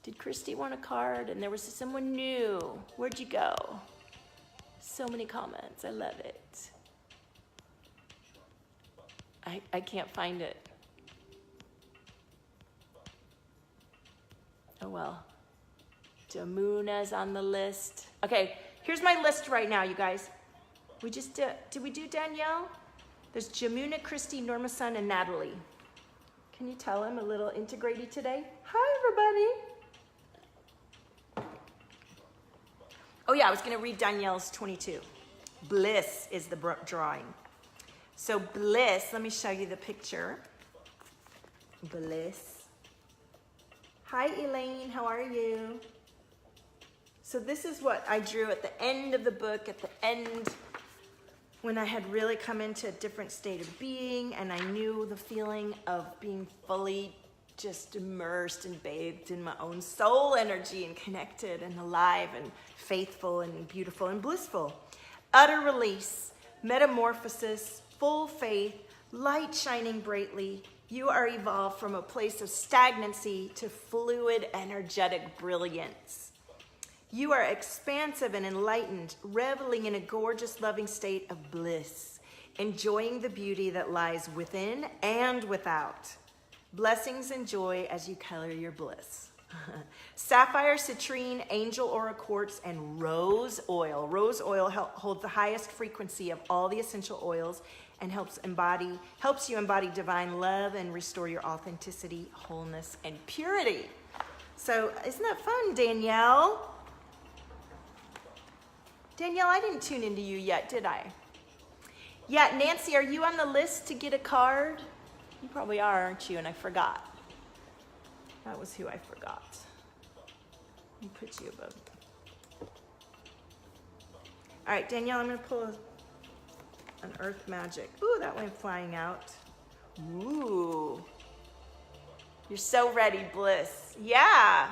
Did Christy want a card? And there was someone new. Where'd you go? So many comments. I love it. I can't find it. Oh, well. Jamuna's on the list. Okay, here's my list right now, you guys. We just did we do Danielle? There's Jamuna, Christy, Norma Sun, and Natalie. Can you tell I'm a little integrated today? Hi, everybody. Oh yeah, I was gonna read Danielle's 22. Bliss is the drawing. So bliss, let me show you the picture. Bliss. Hi, Elaine, how are you? So this is what I drew at the end of the book, at the end when I had really come into a different state of being, and I knew the feeling of being fully just immersed and bathed in my own soul energy and connected and alive and faithful and beautiful and blissful. Utter release, metamorphosis, full faith, light shining brightly. You are evolved from a place of stagnancy to fluid, energetic brilliance. You are expansive and enlightened, reveling in a gorgeous, loving state of bliss, enjoying the beauty that lies within and without. Blessings and joy as you color your bliss. Sapphire, citrine, angel aura quartz, and rose oil. Rose oil holds the highest frequency of all the essential oils and helps you embody divine love and restore your authenticity, wholeness, and purity. So isn't that fun, Danielle? Danielle, I didn't tune into you yet, did I? Yeah, Nancy, are you on the list to get a card? You probably are, aren't you? And I forgot. That was who I forgot. Let me put you above. All right, Danielle, I'm going to pull an Earth Magic. Ooh, that went flying out. Ooh. You're so ready, Bliss. Yeah.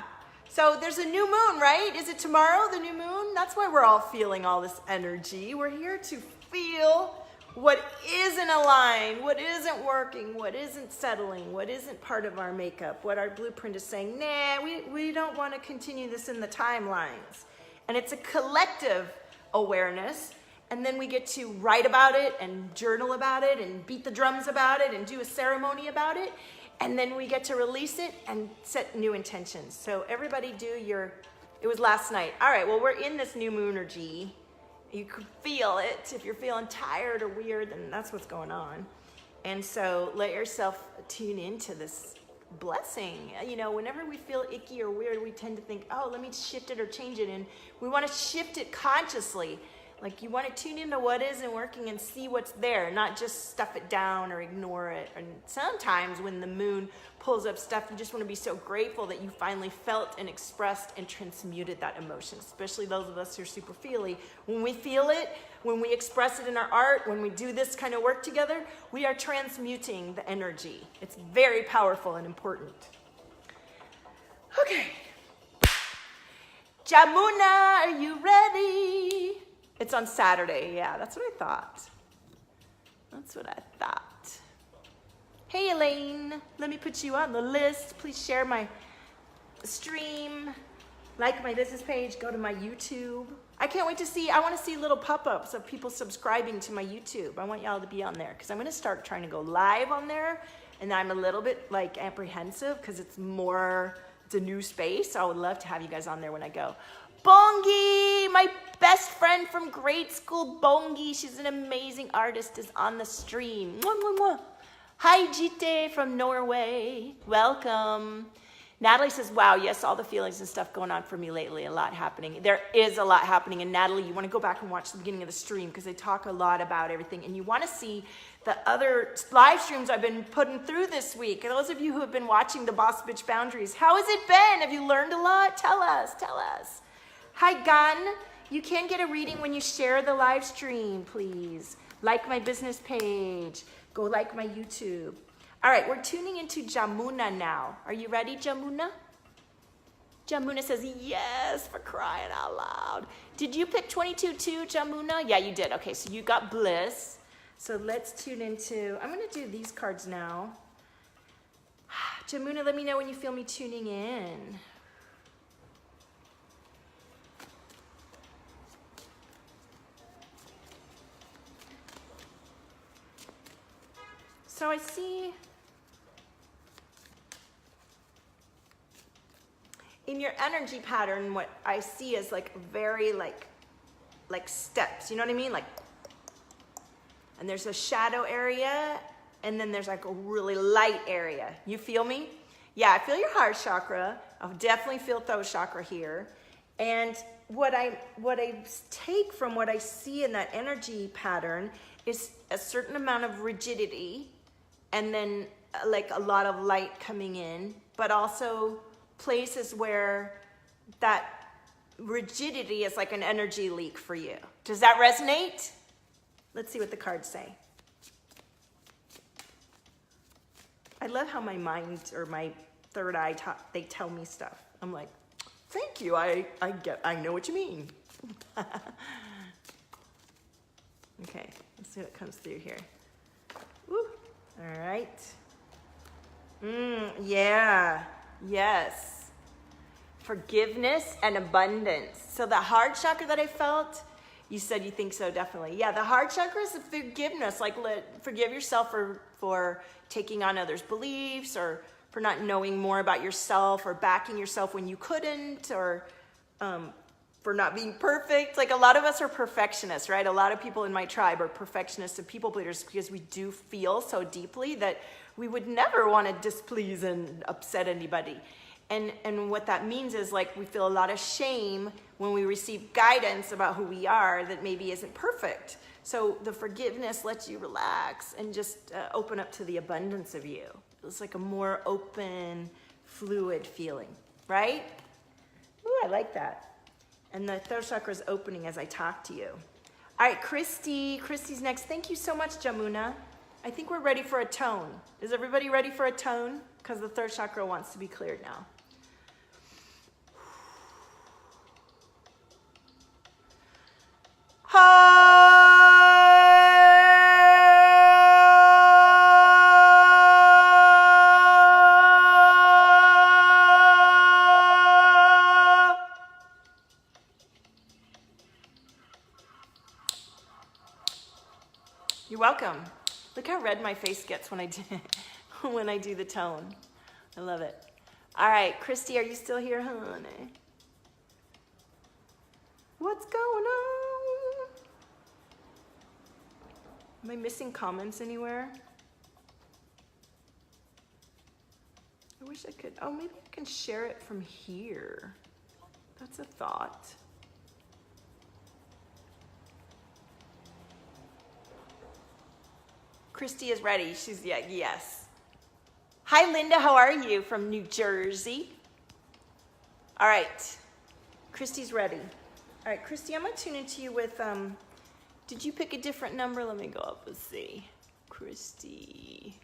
So there's a new moon, right? Is it tomorrow, the new moon? That's why we're all feeling all this energy. We're here to feel what isn't aligned, what isn't working, what isn't settling, what isn't part of our makeup, what our blueprint is saying, nah, we don't want to continue this in the timelines. And it's a collective awareness. And then we get to write about it and journal about it and beat the drums about it and do a ceremony about it. And then we get to release it and set new intentions. So everybody it was last night. All right, well, we're in this new moonergy. You can feel it. If you're feeling tired or weird, then that's what's going on. And so let yourself tune into this blessing. You know, whenever we feel icky or weird, we tend to think, oh, let me shift it or change it. And we want to shift it consciously. Like you want to tune into what isn't working and see what's there, not just stuff it down or ignore it. And sometimes when the moon pulls up stuff, you just want to be so grateful that you finally felt and expressed and transmuted that emotion, especially those of us who are super feely. When we feel it, when we express it in our art, when we do this kind of work together, we are transmuting the energy. It's very powerful and important. Okay. Jamuna, are you ready? It's on Saturday. Yeah, that's what I thought. That's what I thought. Hey, Elaine, let me put you on the list. Please share my stream, like my business page, go to my YouTube. I can't wait to see, I want to see little pop-ups of people subscribing to my YouTube. I want y'all to be on there because I'm going to start trying to go live on there, and I'm a little bit like apprehensive because it's a new space. So I would love to have you guys on there when I go. Bongi, my best friend from grade school, Bongi, she's an amazing artist, is on the stream. Mwah, mwah, mwah. Hi, Jite from Norway. Welcome. Natalie says, wow, yes, all the feelings and stuff going on for me lately, a lot happening. There is a lot happening. And Natalie, you want to go back and watch the beginning of the stream because they talk a lot about everything. And you want to see the other live streams I've been putting through this week. And those of you who have been watching the Boss Bitch Boundaries, how has it been? Have you learned a lot? Tell us, tell us. Hi, Gun. You can get a reading when you share the live stream, please. Like my business page. Go like my YouTube. All right, we're tuning into Jamuna now. Are you ready, Jamuna? Jamuna says, yes, for crying out loud. Did you pick 22 too, Jamuna? Yeah, you did. Okay, so you got bliss. So let's tune into, I'm going to do these cards now. Jamuna, let me know when you feel me tuning in. So I see in your energy pattern, what I see is like very like steps, you know what I mean? Like, and there's a shadow area and then there's like a really light area. You feel me? Yeah, I feel your heart chakra. I definitely feel throat chakra here. And what I take from what I see in that energy pattern is a certain amount of rigidity and then like a lot of light coming in, but also places where that rigidity is like an energy leak for you. Does that resonate? Let's see what the cards say. I love how my mind or my third eye, they tell me stuff. I'm like, thank you, I know what you mean. Okay, let's see what comes through here. Woo. All right. Yeah. Yes. Forgiveness and abundance. So the heart chakra that I felt, you said you think so, definitely. Yeah, the heart chakra is forgiveness. Like forgive yourself for taking on others' beliefs or for not knowing more about yourself or backing yourself when you couldn't or for not being perfect. Like a lot of us are perfectionists, right? A lot of people in my tribe are perfectionists and people pleasers because we do feel so deeply that we would never want to displease and upset anybody. And what that means is like we feel a lot of shame when we receive guidance about who we are that maybe isn't perfect. So the forgiveness lets you relax and just open up to the abundance of you. It's like a more open, fluid feeling, right? Ooh, I like that. And the throat chakra is opening as I talk to you. All right, Christy. Christy's next. Thank you so much, Jamuna. I think we're ready for a tone. Is everybody ready for a tone? Because the third chakra wants to be cleared now. You're welcome. Look how red my face gets when I do the tone. I love it. All right, Christy, are you still here, honey? What's going on? Am I missing comments anywhere? I wish I could. Oh, maybe I can share it from here. That's a thought. Christy is ready. She's, yeah, yes. Hi, Linda. How are you? From New Jersey. All right. Christy's ready. All right, Christy, I'm going to tune into you with, did you pick a different number? Let me go up and see. Christy.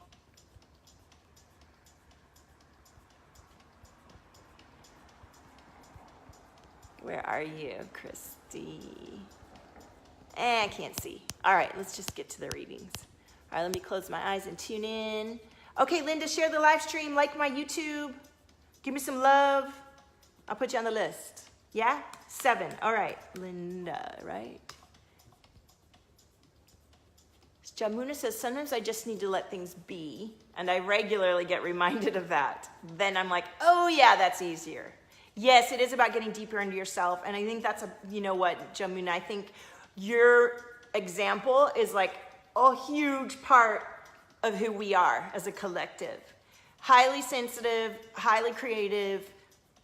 Where are you, Christy? I can't see. All right, let's just get to the readings. All right, let me close my eyes and tune in. Okay, Linda, share the live stream, like my YouTube. Give me some love. I'll put you on the list. Yeah? 7. All right, Linda, right? Jamuna says, sometimes I just need to let things be, and I regularly get reminded of that. Then I'm like, oh yeah, that's easier. Yes, it is about getting deeper into yourself, and I think that's you know what, Jamuna, I think your example is like a huge part of who we are as a collective. Highly sensitive, highly creative,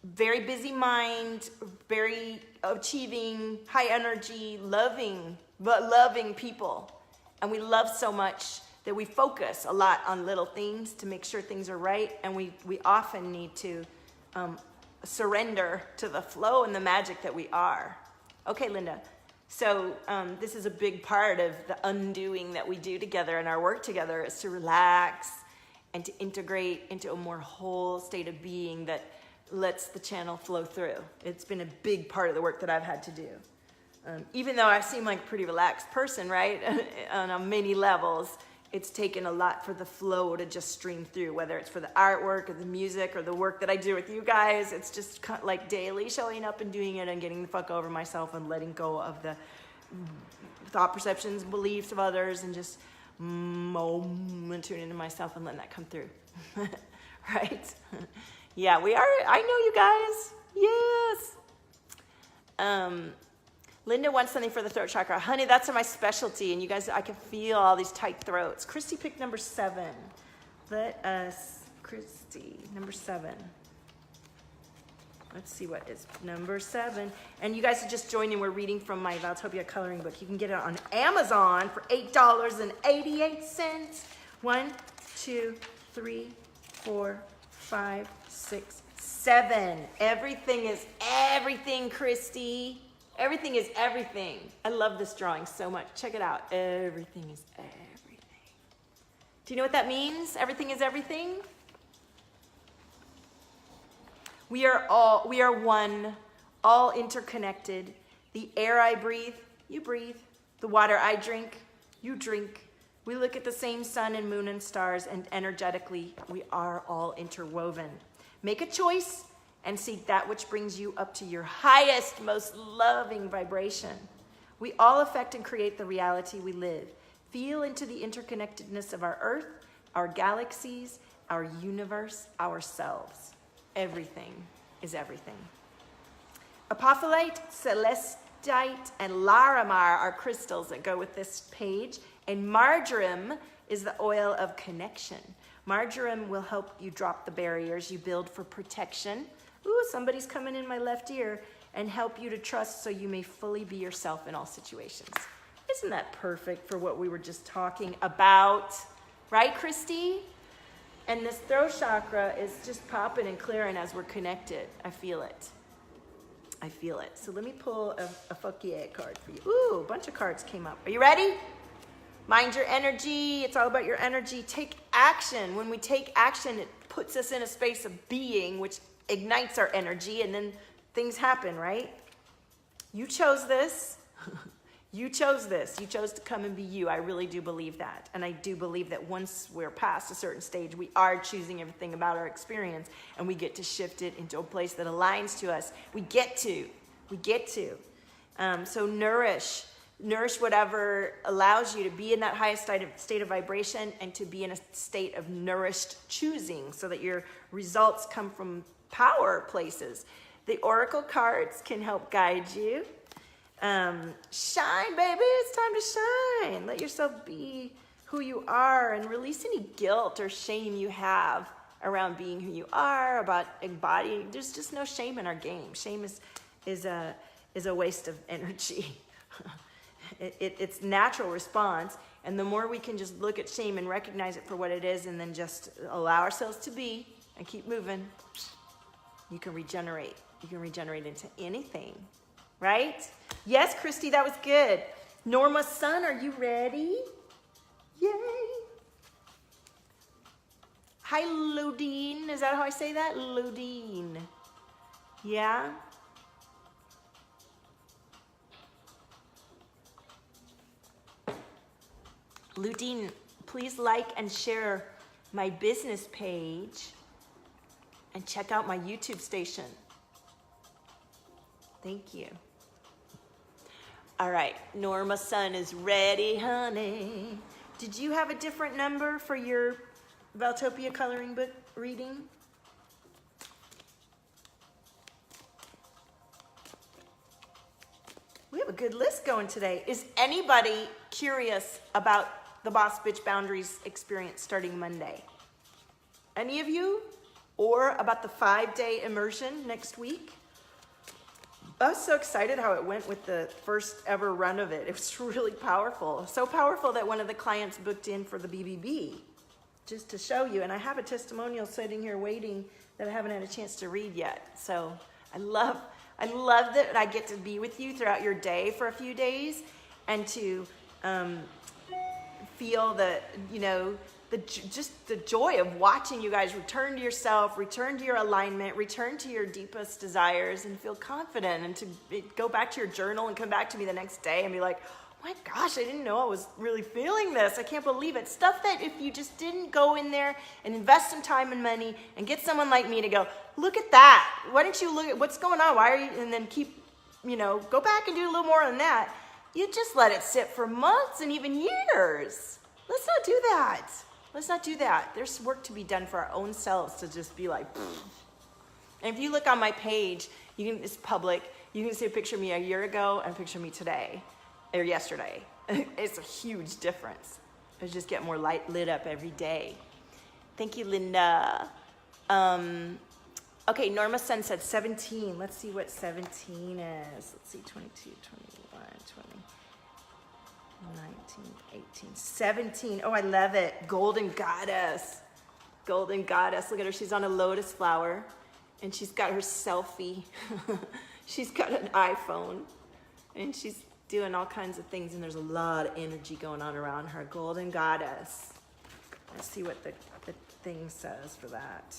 very busy mind, very achieving, high energy, loving people. And we love so much that we focus a lot on little things to make sure things are right. And we often need to surrender to the flow and the magic that we are. Okay, Linda. So this is a big part of the undoing that we do together and our work together is to relax and to integrate into a more whole state of being that lets the channel flow through. It's been a big part of the work that I've had to do. Even though I seem like a pretty relaxed person, right? On many levels, it's taken a lot for the flow to just stream through, whether it's for the artwork or the music or the work that I do with you guys. It's just kind of like daily showing up and doing it and getting the fuck over myself and letting go of the thought perceptions, beliefs of others, and just tuning into myself and letting that come through. Right? Yeah, we are. I know you guys. Yes. Linda wants something for the throat chakra. Honey, that's my specialty. And you guys, I can feel all these tight throats. Christy picked number 7. Let us, Christy, number 7. Let's see what is number 7. And you guys are just joining. We're reading from my Valtopia coloring book. You can get it on Amazon for $8.88. 1, 2, 3, 4, 5, 6, 7. Everything is everything, Christy. Everything is everything. I love this drawing so much. Check it out. Everything is everything. Do you know what that means? Everything is everything? We are one, all interconnected. The air I breathe, you breathe. The water I drink, you drink. We look at the same sun and moon and stars, and energetically, we are all interwoven. Make a choice and seek that which brings you up to your highest, most loving vibration. We all affect and create the reality we live. Feel into the interconnectedness of our earth, our galaxies, our universe, ourselves. Everything is everything. Apophyllite, celestite, and larimar are crystals that go with this page, and marjoram is the oil of connection. Marjoram will help you drop the barriers you build for protection. Ooh, somebody's coming in my left ear, and help you to trust so you may fully be yourself in all situations. Isn't that perfect for what we were just talking about? Right, Christy? And this throat chakra is just popping and clearing as we're connected. I feel it. I feel it. So let me pull a fuck yeah card for you. Ooh, a bunch of cards came up. Are you ready? Mind your energy. It's all about your energy. Take action. When we take action, it puts us in a space of being, which ignites our energy, and then things happen, right? You chose this. You chose this. You chose to come and be you. I really do believe that. And I do believe that once we're past a certain stage, we are choosing everything about our experience, and we get to shift it into a place that aligns to us. We get to. So nourish whatever allows you to be in that highest state of vibration and to be in a state of nourished choosing so that your results come from power places. The oracle cards can help guide you. Shine, baby, it's time to shine. Let yourself be who you are and release any guilt or shame you have around being who you are, about embodying. There's just no shame in our game. Shame is a waste of energy. It's natural response, and the more we can just look at shame and recognize it for what it is and then just allow ourselves to be and keep moving, you can regenerate. You can regenerate into anything, right? Yes, Christy, that was good. Norma Sun, are you ready? Yay. Hi, Ludine. Is that how I say that? Ludine. Yeah? Ludine, please like and share my business page and check out my YouTube station. Thank you. All right, Norma's son is ready, honey. Did you have a different number for your Valtopia coloring book reading? We have a good list going today. Is anybody curious about the Boss Bitch Boundaries experience starting Monday? Any of you? Or about the 5-day immersion next week? I was so excited how it went with the first ever run of it. It was really powerful. So powerful that one of the clients booked in for the BBB, just to show you. And I have a testimonial sitting here waiting that I haven't had a chance to read yet. So I love that I get to be with you throughout your day for a few days and to feel just the joy of watching you guys return to yourself, return to your alignment, return to your deepest desires, and feel confident, and to go back to your journal and come back to me the next day and be like, oh my gosh, I didn't know I was really feeling this. I can't believe it. Stuff that if you just didn't go in there and invest some time and money and get someone like me to go, look at that. Why don't you look at what's going on? Why are you, and then keep, go back and do a little more on that. You just let it sit for months and even years. Let's not do that. Let's not do that. There's work to be done for our own selves to just be like, pfft. And if you look on my page, it's public. You can see a picture of me a year ago and a picture of me today or yesterday. It's a huge difference. I just get more lit up every day. Thank you, Linda. Okay, Norma's son said 17. Let's see what 17 is. Let's see, 22, 21, 20. 19, 18, 17. Oh, I love it. Golden Goddess. Golden Goddess. Look at her. She's on a lotus flower. And she's got her selfie. She's got an iPhone. And she's doing all kinds of things. And there's a lot of energy going on around her. Golden Goddess. Let's see what the thing says for that.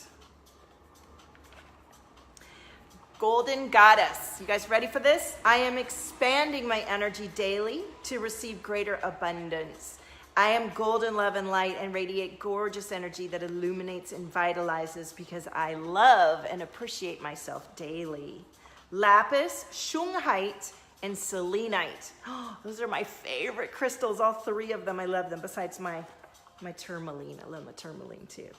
Golden Goddess. You guys ready for this? I am expanding my energy daily to receive greater abundance. I am golden love and light and radiate gorgeous energy that illuminates and vitalizes because I love and appreciate myself daily. Lapis, shungite, and selenite. Oh, those are my favorite crystals, all three of them. I love them, besides my tourmaline. I love my tourmaline too.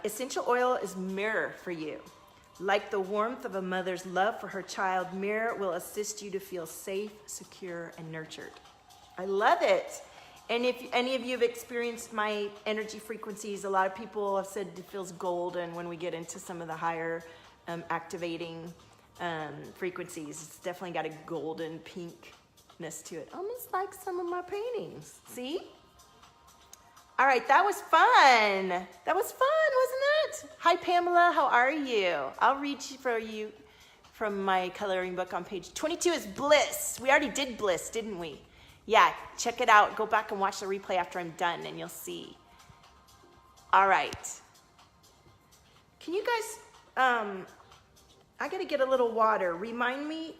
Essential oil is mirror for you. Like the warmth of a mother's love for her child, mirror will assist you to feel safe, secure, and nurtured. I love it. And if any of you have experienced my energy frequencies, a lot of people have said it feels golden when we get into some of the higher activating frequencies. It's definitely got a golden pinkness to it, almost like some of my paintings. See? All right, that was fun. That was fun, wasn't it? Hi, Pamela, how are you? I'll read for you from my coloring book on page 22 is Bliss. We already did Bliss, didn't we? Yeah, check it out. Go back and watch the replay after I'm done and you'll see. All right. Can you guys, I gotta get a little water. Remind me,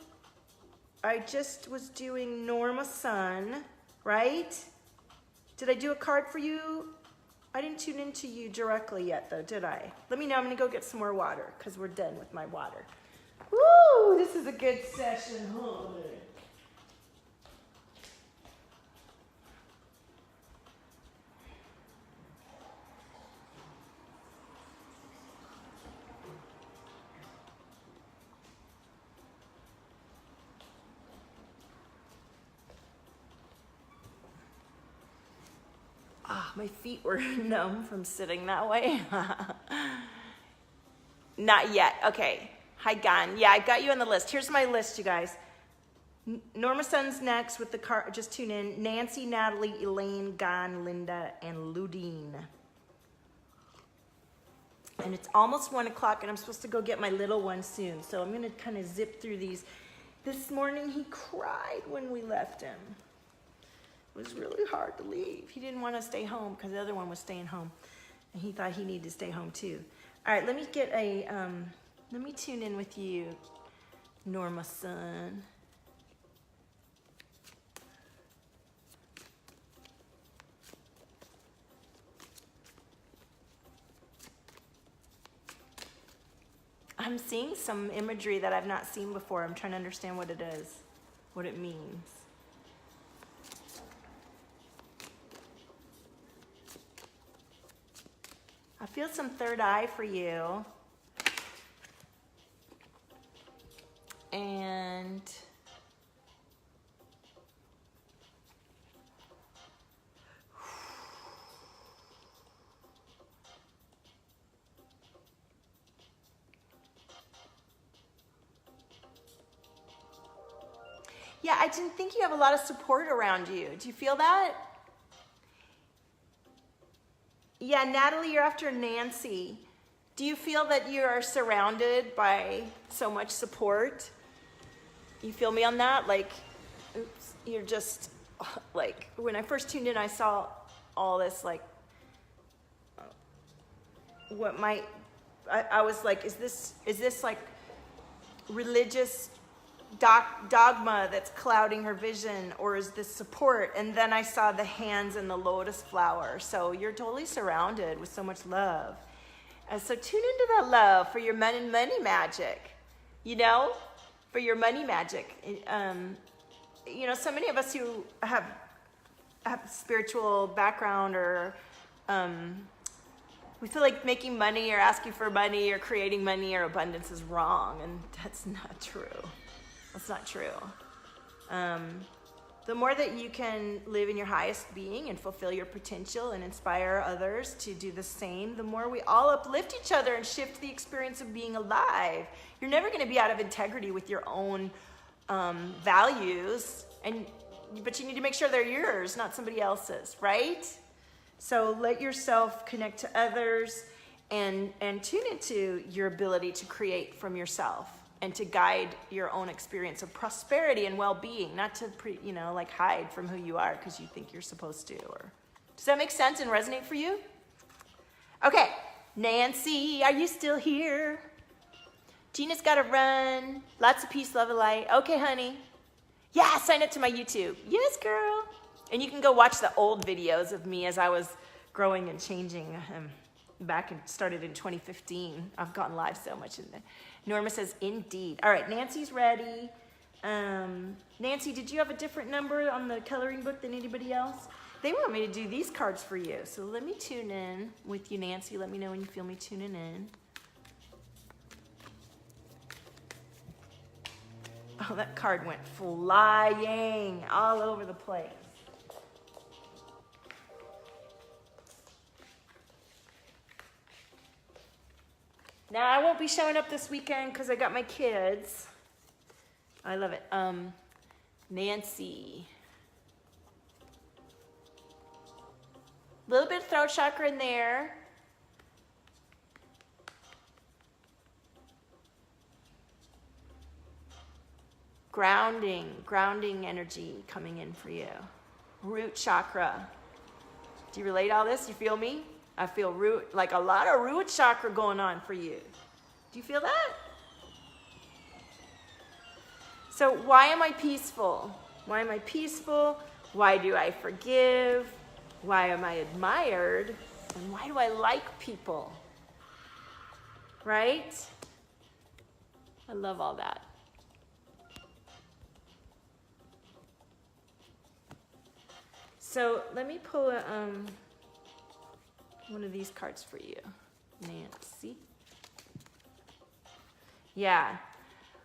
I just was doing Norma Sun, right? Did I do a card for you? I didn't tune into you directly yet though, did I? Let me know, I'm gonna go get some more water because we're done with my water. Woo, this is a good session, huh? My feet were numb from sitting that way. Not yet. Okay. Hi, Gan. Yeah, I got you on the list. Here's my list, you guys. Norma Sun's next with the car. Just tune in. Nancy, Natalie, Elaine, Gan, Linda, and Ludine. And it's almost 1 o'clock, and I'm supposed to go get my little one soon. So I'm going to kind of zip through these. This morning, he cried when we left him. It was really hard to leave. He didn't want to stay home because the other one was staying home. And he thought he needed to stay home too. All right, let me get a, let me tune in with you, Norma Sun. I'm seeing some imagery that I've not seen before. I'm trying to understand what it is, what it means. I feel some third eye for you. And yeah, I didn't think you have a lot of support around you. Do you feel that? Yeah, Natalie, you're after Nancy. Do you feel that you are surrounded by so much support? You feel me on that? Like, oops, you're just, like, when I first tuned in, I saw all this, like, what might, I was like, is this like religious dogma that's clouding her vision, or is this support? And then I saw the hands and the lotus flower. So you're totally surrounded with so much love. So tune into that love for your money magic, you know, for your money magic. You know, so many of us who have spiritual background, or we feel like making money or asking for money or creating money or abundance is wrong, and that's not true. That's not true. The more that you can live in your highest being and fulfill your potential and inspire others to do the same, the more we all uplift each other and shift the experience of being alive. You're never going to be out of integrity with your own values, but you need to make sure they're yours, not somebody else's, right? So let yourself connect to others and tune into your ability to create from yourself and to guide your own experience of prosperity and well-being, not to like hide from who you are because you think you're supposed to. Or does that make sense and resonate for you? Okay, Nancy, are you still here? Gina's got to run. Lots of peace, love, and light. Okay, honey. Yeah, sign up to my YouTube. Yes, girl. And you can go watch the old videos of me as I was growing and changing back and started in 2015. I've gotten live so much in there. Norma says, indeed. All right, Nancy's ready. Nancy, did you have a different number on the coloring book than anybody else? They want me to do these cards for you. So let me tune in with you, Nancy. Let me know when you feel me tuning in. Oh, that card went flying all over the place. Now, I won't be showing up this weekend because I got my kids. I love it. Nancy. A little bit of throat chakra in there. Grounding energy coming in for you. Root chakra. Do you relate all this? You feel me? I feel like a lot of root chakra going on for you. Do you feel that? So why am I peaceful? Why am I peaceful? Why do I forgive? Why am I admired? And why do I like people? Right? I love all that. So let me pull one of these cards for you, Nancy. Yeah,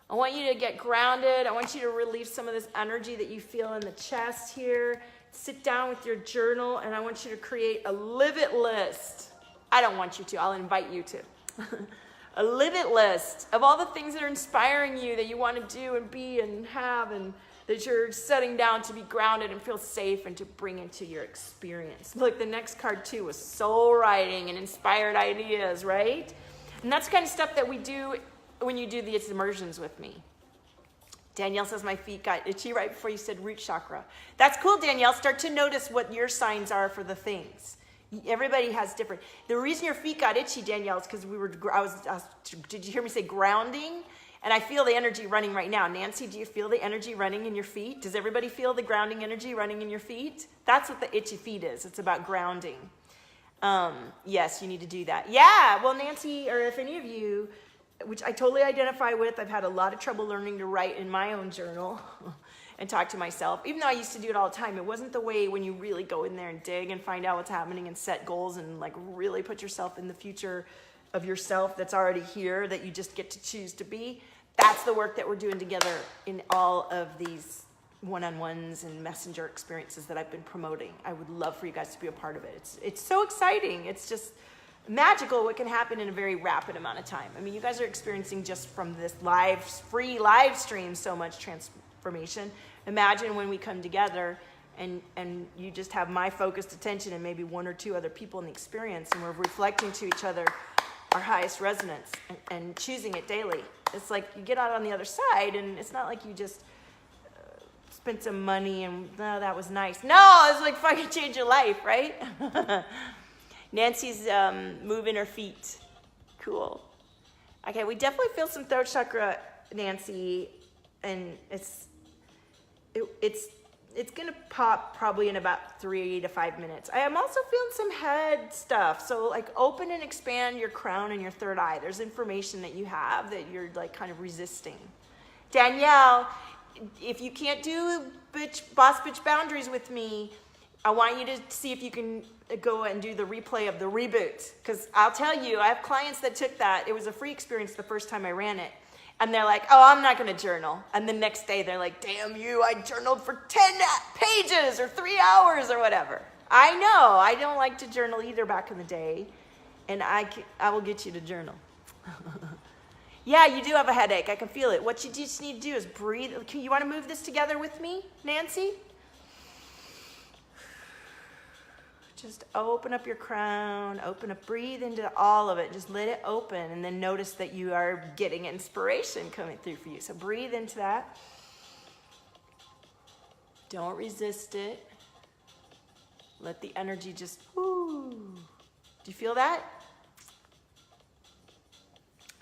I want you to get grounded. I want you to release some of this energy that you feel in the chest here. Sit down with your journal, and I want you to create a live it list. I don't want you to, I'll invite you to. A live it list of all the things that are inspiring you, that you want to do and be and have, and that you're setting down to be grounded and feel safe and to bring into your experience. Look, the next card too was soul writing and inspired ideas, right? And that's the kind of stuff that we do when you do these immersions with me. Danielle says my feet got itchy right before you said root chakra. That's cool, Danielle. Start to notice what your signs are for the things. Everybody has different. The reason your feet got itchy, Danielle, is because did you hear me say grounding? And I feel the energy running right now. Nancy, do you feel the energy running in your feet? Does everybody feel the grounding energy running in your feet? That's what the itchy feet is. It's about grounding. Yes, you need to do that. Yeah, well, Nancy, or if any of you which I totally identify with. I've had a lot of trouble learning to write in my own journal and talk to myself. Even though I used to do it all the time, it wasn't the way when you really go in there and dig and find out what's happening and set goals and like really put yourself in the future of yourself that's already here, that you just get to choose to be. That's the work that we're doing together in all of these one-on-ones and messenger experiences that I've been promoting. I would love for you guys to be a part of it. It's so exciting. It's just magical what can happen in a very rapid amount of time. I mean, you guys are experiencing just from this free live stream so much transformation. Imagine when we come together and you just have my focused attention and maybe one or two other people in the experience, and we're reflecting to each other our highest resonance and choosing it daily. It's like you get out on the other side, and it's not like you just spent some money and no, that was nice. No, it's like fucking change your life, right? Nancy's moving her feet. Cool. Okay, we definitely feel some throat chakra, Nancy, and it's gonna pop probably in about 3 to 5 minutes. I am also feeling some head stuff. So like open and expand your crown and your third eye. There's information that you have that you're like kind of resisting. Danielle, if you can't do boss bitch boundaries with me, I want you to see if you can go and do the replay of the reboot. Because I'll tell you, I have clients that took that. It was a free experience the first time I ran it. And they're like, oh, I'm not going to journal. And the next day they're like, damn you, I journaled for 10 pages or 3 hours or whatever. I know, I don't like to journal either back in the day. And I will get you to journal. Yeah, you do have a headache. I can feel it. What you just need to do is breathe. You want to move this together with me, Nancy? Just open up your crown, breathe into all of it. Just let it open, and then notice that you are getting inspiration coming through for you. So breathe into that. Don't resist it. Let the energy just, whoo. Do you feel that?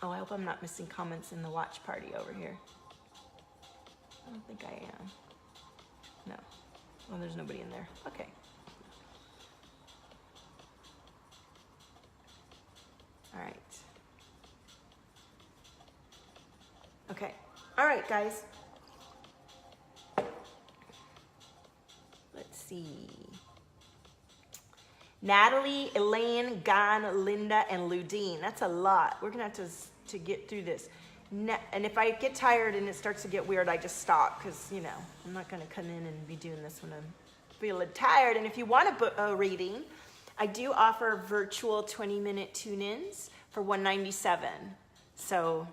Oh, I hope I'm not missing comments in the watch party over here. I don't think I am. No. Well, there's nobody in there. Okay. All right. Okay. All right, guys. Let's see. Natalie, Elaine, Gan, Linda, and Ludine. That's a lot. We're going to have to get through this. And if I get tired and it starts to get weird, I just stop because, you know, I'm not going to come in and be doing this when I'm feeling tired. And if you want a reading, I do offer virtual 20-minute tune-ins for $197. So,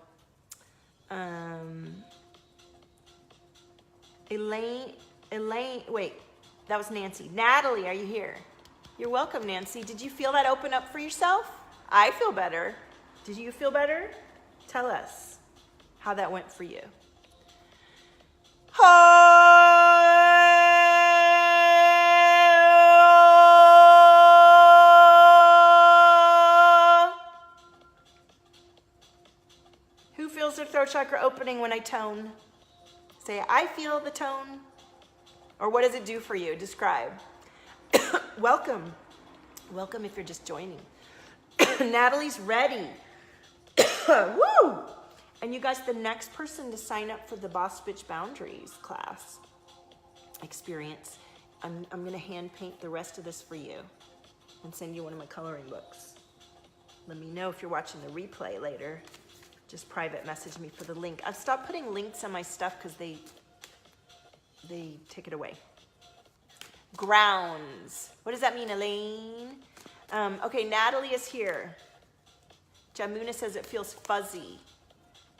Elaine, wait, that was Nancy. Natalie, are you here? You're welcome, Nancy. Did you feel that open up for yourself? I feel better. Did you feel better? Tell us how that went for you. Who feels their throat chakra opening when I tone? Say, I feel the tone. Or what does it do for you? Describe. Welcome. Welcome if you're just joining. Natalie's ready. Woo! And you guys, the next person to sign up for the Boss Bitch Boundaries class experience, I'm going to hand paint the rest of this for you and send you one of my coloring books. Let me know if you're watching the replay later. Just private message me for the link. I've stopped putting links on my stuff because they take it away. Grounds. What does that mean, Elaine? Okay, Natalie is here. Jamuna says it feels fuzzy.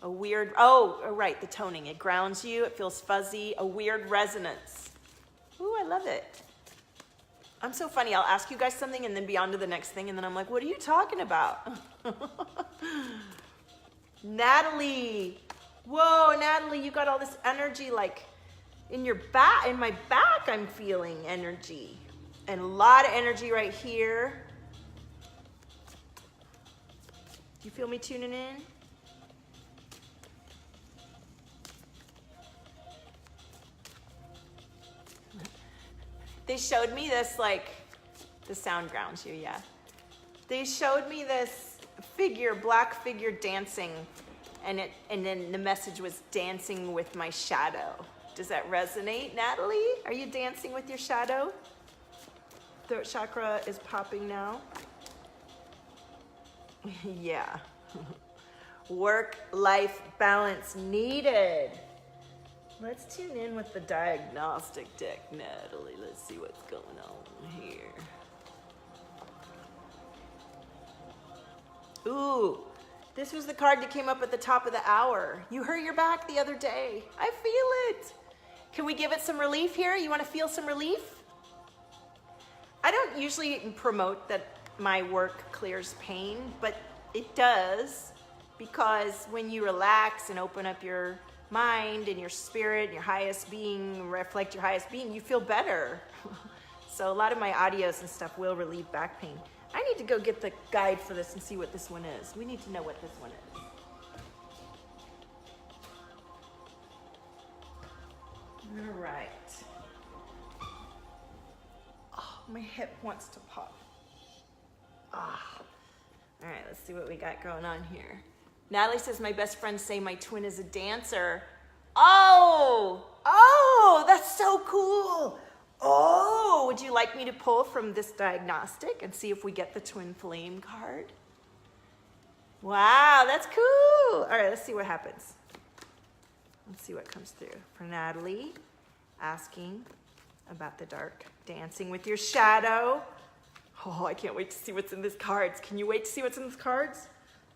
A weird, right, the toning. It grounds you, it feels fuzzy, a weird resonance. Ooh, I love it. I'm so funny. I'll ask you guys something and then be on to the next thing, and then I'm like, what are you talking about? Natalie. Whoa, Natalie, you got all this energy like in your back, in my back I'm feeling energy. And a lot of energy right here. Do you feel me tuning in? They showed me this, like, the sound grounds you, yeah. They showed me this figure, black figure dancing, And then the message was dancing with my shadow. Does that resonate, Natalie? Are you dancing with your shadow? Throat chakra is popping now. Yeah. Work-life balance needed. Let's tune in with the diagnostic deck, Natalie. Let's see what's going on here. Ooh, this was the card that came up at the top of the hour. You hurt your back the other day. I feel it. Can we give it some relief here? You want to feel some relief? I don't usually promote that my work clears pain, but it does, because when you relax and open up your mind and your spirit and your highest being, reflect your highest being, you feel better. So a lot of my audios and stuff will relieve back pain. I need to go get the guide for this and see what this one is. We need to know what this one is. All right. Oh, my hip wants to pop. Ah. All right, let's see what we got going on here. Natalie says, my best friends say my twin is a dancer. Oh, that's so cool. Oh, would you like me to pull from this diagnostic and see if we get the twin flame card? Wow, that's cool. All right, let's see what happens. Let's see what comes through. For Natalie, asking about the dark dancing with your shadow. Oh, I can't wait to see what's in these cards. Can you wait to see what's in these cards?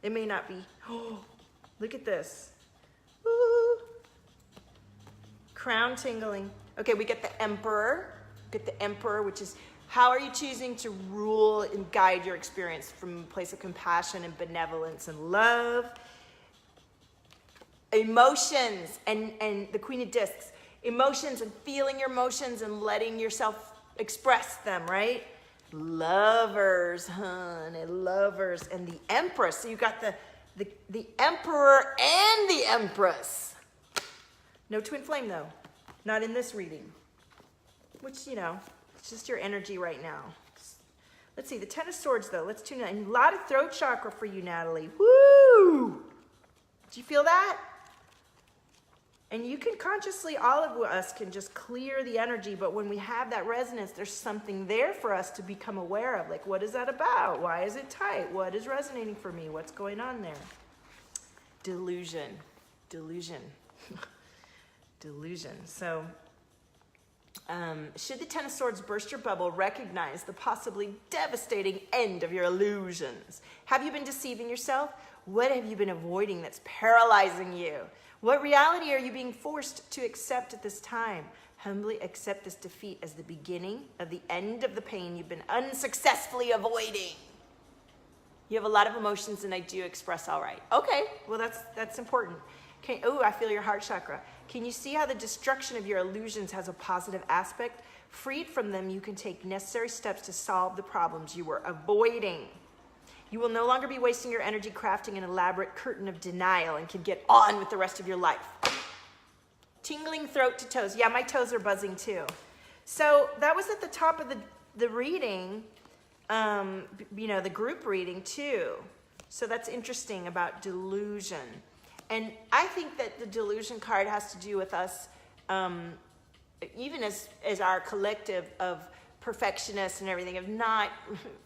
It may not be. Oh, look at this. Ooh. Crown tingling. Okay, we get the Emperor. Get the Emperor, which is how are you choosing to rule and guide your experience from a place of compassion and benevolence and love. Emotions and the Queen of Discs. Emotions and feeling your emotions and letting yourself express them, right? Lovers, honey, lovers, and the Empress. So you got the Emperor and the Empress. No twin flame though, not in this reading. Which, you know, it's just your energy right now. Let's see, the Ten of Swords though, let's tune in. A lot of throat chakra for you, Natalie. Woo! Do you feel that? And you can consciously, all of us can just clear the energy, but when we have that resonance, there's something there for us to become aware of. Like, what is that about? Why is it tight? What is resonating for me? What's going on there? Delusion. Delusion. Delusion. So, should the Ten of Swords burst your bubble, recognize the possibly devastating end of your illusions. Have you been deceiving yourself? What have you been avoiding that's paralyzing you? What reality are you being forced to accept at this time? Humbly accept this defeat as the beginning of the end of the pain you've been unsuccessfully avoiding. You have a lot of emotions and I do express all right. Okay, well that's important. Okay, oh, I feel your heart chakra. Can you see how the destruction of your illusions has a positive aspect? Freed from them, you can take necessary steps to solve the problems you were avoiding. You will no longer be wasting your energy crafting an elaborate curtain of denial and can get on with the rest of your life. Tingling throat to toes. Yeah, my toes are buzzing too. So that was at the top of the reading, you know, the group reading too. So that's interesting about delusion. And I think that the delusion card has to do with us, even as our collective of perfectionists and everything, of not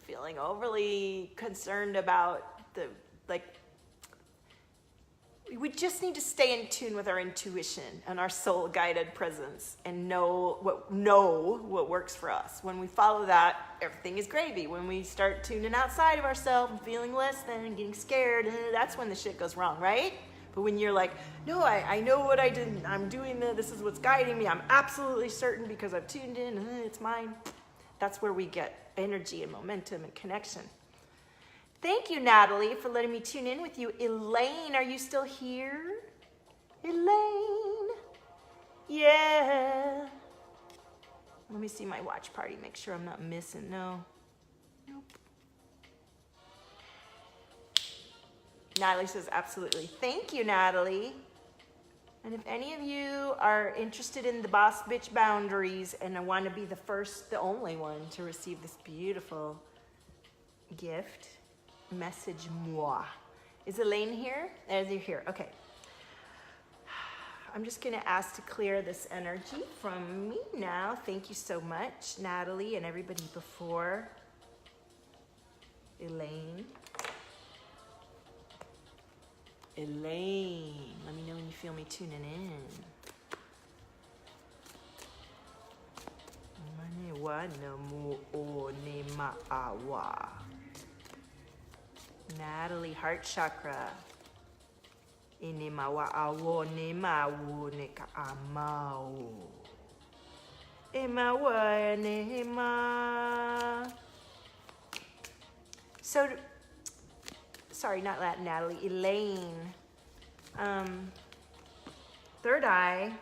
feeling overly concerned about we just need to stay in tune with our intuition and our soul guided presence and know what works for us. When we follow that, everything is gravy. When we start tuning outside of ourselves and feeling less than and getting scared, that's when the shit goes wrong, right? But when you're like, no, I know what I did, I'm doing this is what's guiding me, I'm absolutely certain because I've tuned in, it's mine. That's where we get energy and momentum and connection. Thank you, Natalie, for letting me tune in with you. Elaine, are you still here? Elaine. Yeah. Let me see my watch party, make sure I'm not missing. No. Nope. Natalie says absolutely. Thank you, Natalie. And if any of you are interested in the boss bitch boundaries and I want to be the first, the only one to receive this beautiful gift, message moi Is Elaine here? They're here, okay. I'm just gonna ask to clear this energy from me now. Thank you so much, Natalie and everybody before. Elaine. Elaine, let me know when you feel me tuning in. Natalie, heart chakra. So, sorry, not that, Natalie, Elaine. Third eye,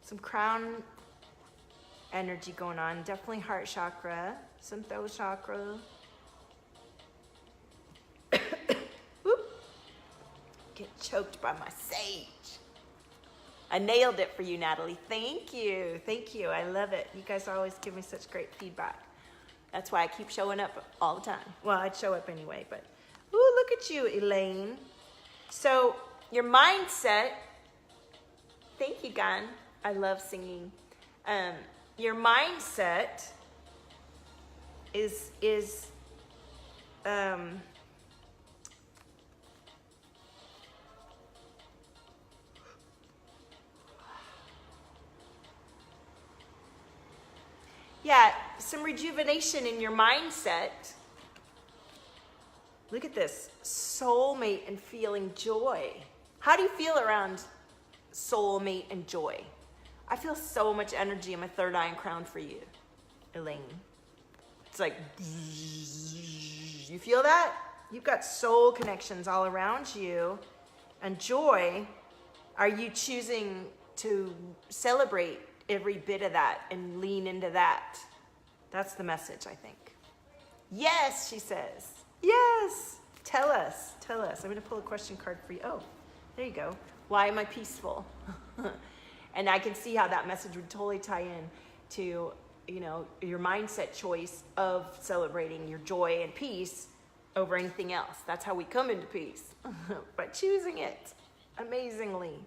some crown energy going on, definitely heart chakra, some throat chakra. Get choked by my sage. I nailed it for you, Natalie. Thank you. Thank you. I love it. You guys always give me such great feedback. That's why I keep showing up all the time. Well, I'd show up anyway, but ooh, look at you, Elaine. So your mindset, thank you, Gan. I love singing. Your mindset is yeah, some rejuvenation in your mindset. Look at this, soulmate and feeling joy. How do you feel around soulmate and joy? I feel so much energy in my third eye and crown for you, Elaine. It's like, you feel that? You've got soul connections all around you. And joy, are you choosing to celebrate every bit of that and lean into that? That's the message, I think. Yes, she says. Yes. Tell us. Tell us. I'm going to pull a question card for you. Oh, there you go. Why am I peaceful? And I can see how that message would totally tie in to, you know, your mindset choice of celebrating your joy and peace over anything else. That's how we come into peace, by choosing it amazingly.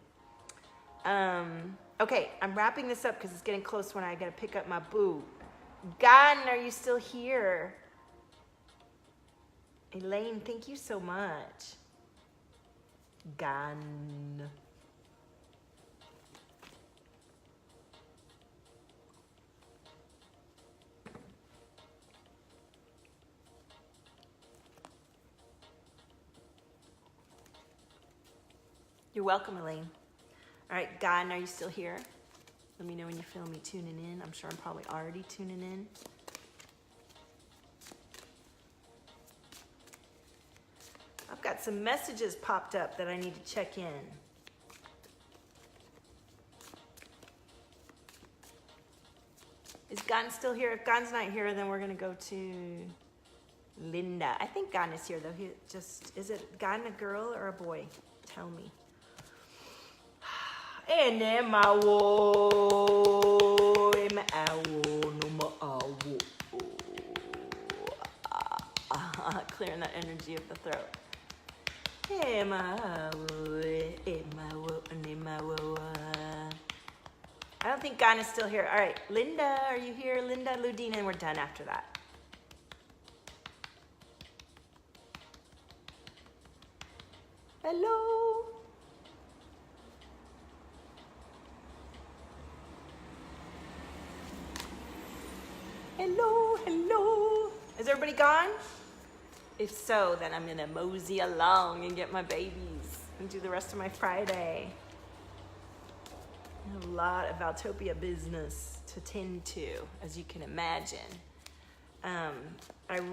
Okay, I'm wrapping this up because it's getting close when I got to pick up my boo. Gan, are you still here? Elaine, thank you so much. Gan. You're welcome, Elaine. All right, Gan, are you still here? Let me know when you feel me tuning in. I'm sure I'm probably already tuning in. I've got some messages popped up that I need to check in. Is Gan still here? If Gan's not here, then we're gonna go to Linda. I think Gan is here though. He just, is it Gan a girl or a boy? Tell me. Clearing that energy of the throat. I don't think Gan is still here. All right, Linda, are you here? Linda, Ludina, and we're done after that. Hello. Hello, hello. Is everybody gone? If so, then I'm gonna mosey along and get my babies and do the rest of my Friday. A lot of Valtopia business to tend to, as you can imagine. I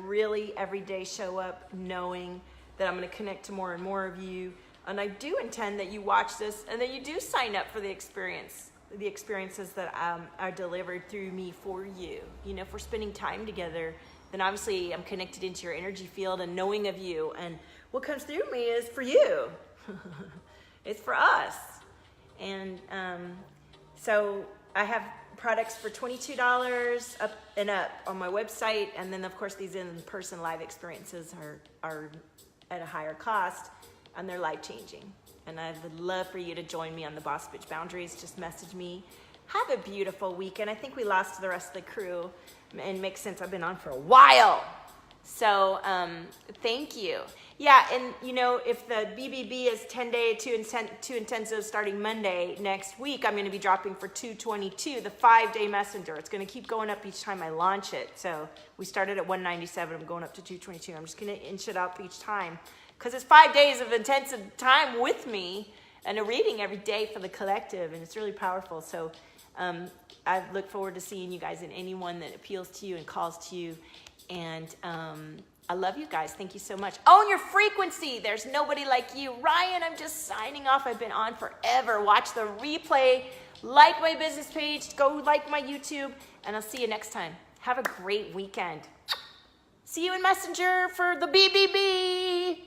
really every day show up knowing that I'm gonna connect to more and more of you. And I do intend that you watch this and that you do sign up for the experiences that are delivered through me for you. You know, if we're spending time together, then obviously I'm connected into your energy field and knowing of you. And what comes through me is for you. It's for us. And so I have products for $22 up and up on my website. And then of course these in-person live experiences are at a higher cost. and they're life-changing. And I would love for you to join me on the Boss Bitch Boundaries. Just message me. Have a beautiful weekend. I think we lost the rest of the crew. And makes sense, I've been on for a while. So thank you. Yeah, and you know, if the BBB is 10-day, two intensive starting Monday next week, I'm gonna be dropping for 222, the 5-day messenger. It's gonna keep going up each time I launch it. So we started at 197, I'm going up to 222. I'm just gonna inch it up each time because it's 5 days of intensive time with me and a reading every day for the collective, and it's really powerful. So I look forward to seeing you guys in anyone that appeals to you and calls to you. And I love you guys. Thank you so much. Own your frequency. There's nobody like you. Ryan, I'm just signing off. I've been on forever. Watch the replay. Like my business page. Go like my YouTube. And I'll see you next time. Have a great weekend. See you in Messenger for the BBB.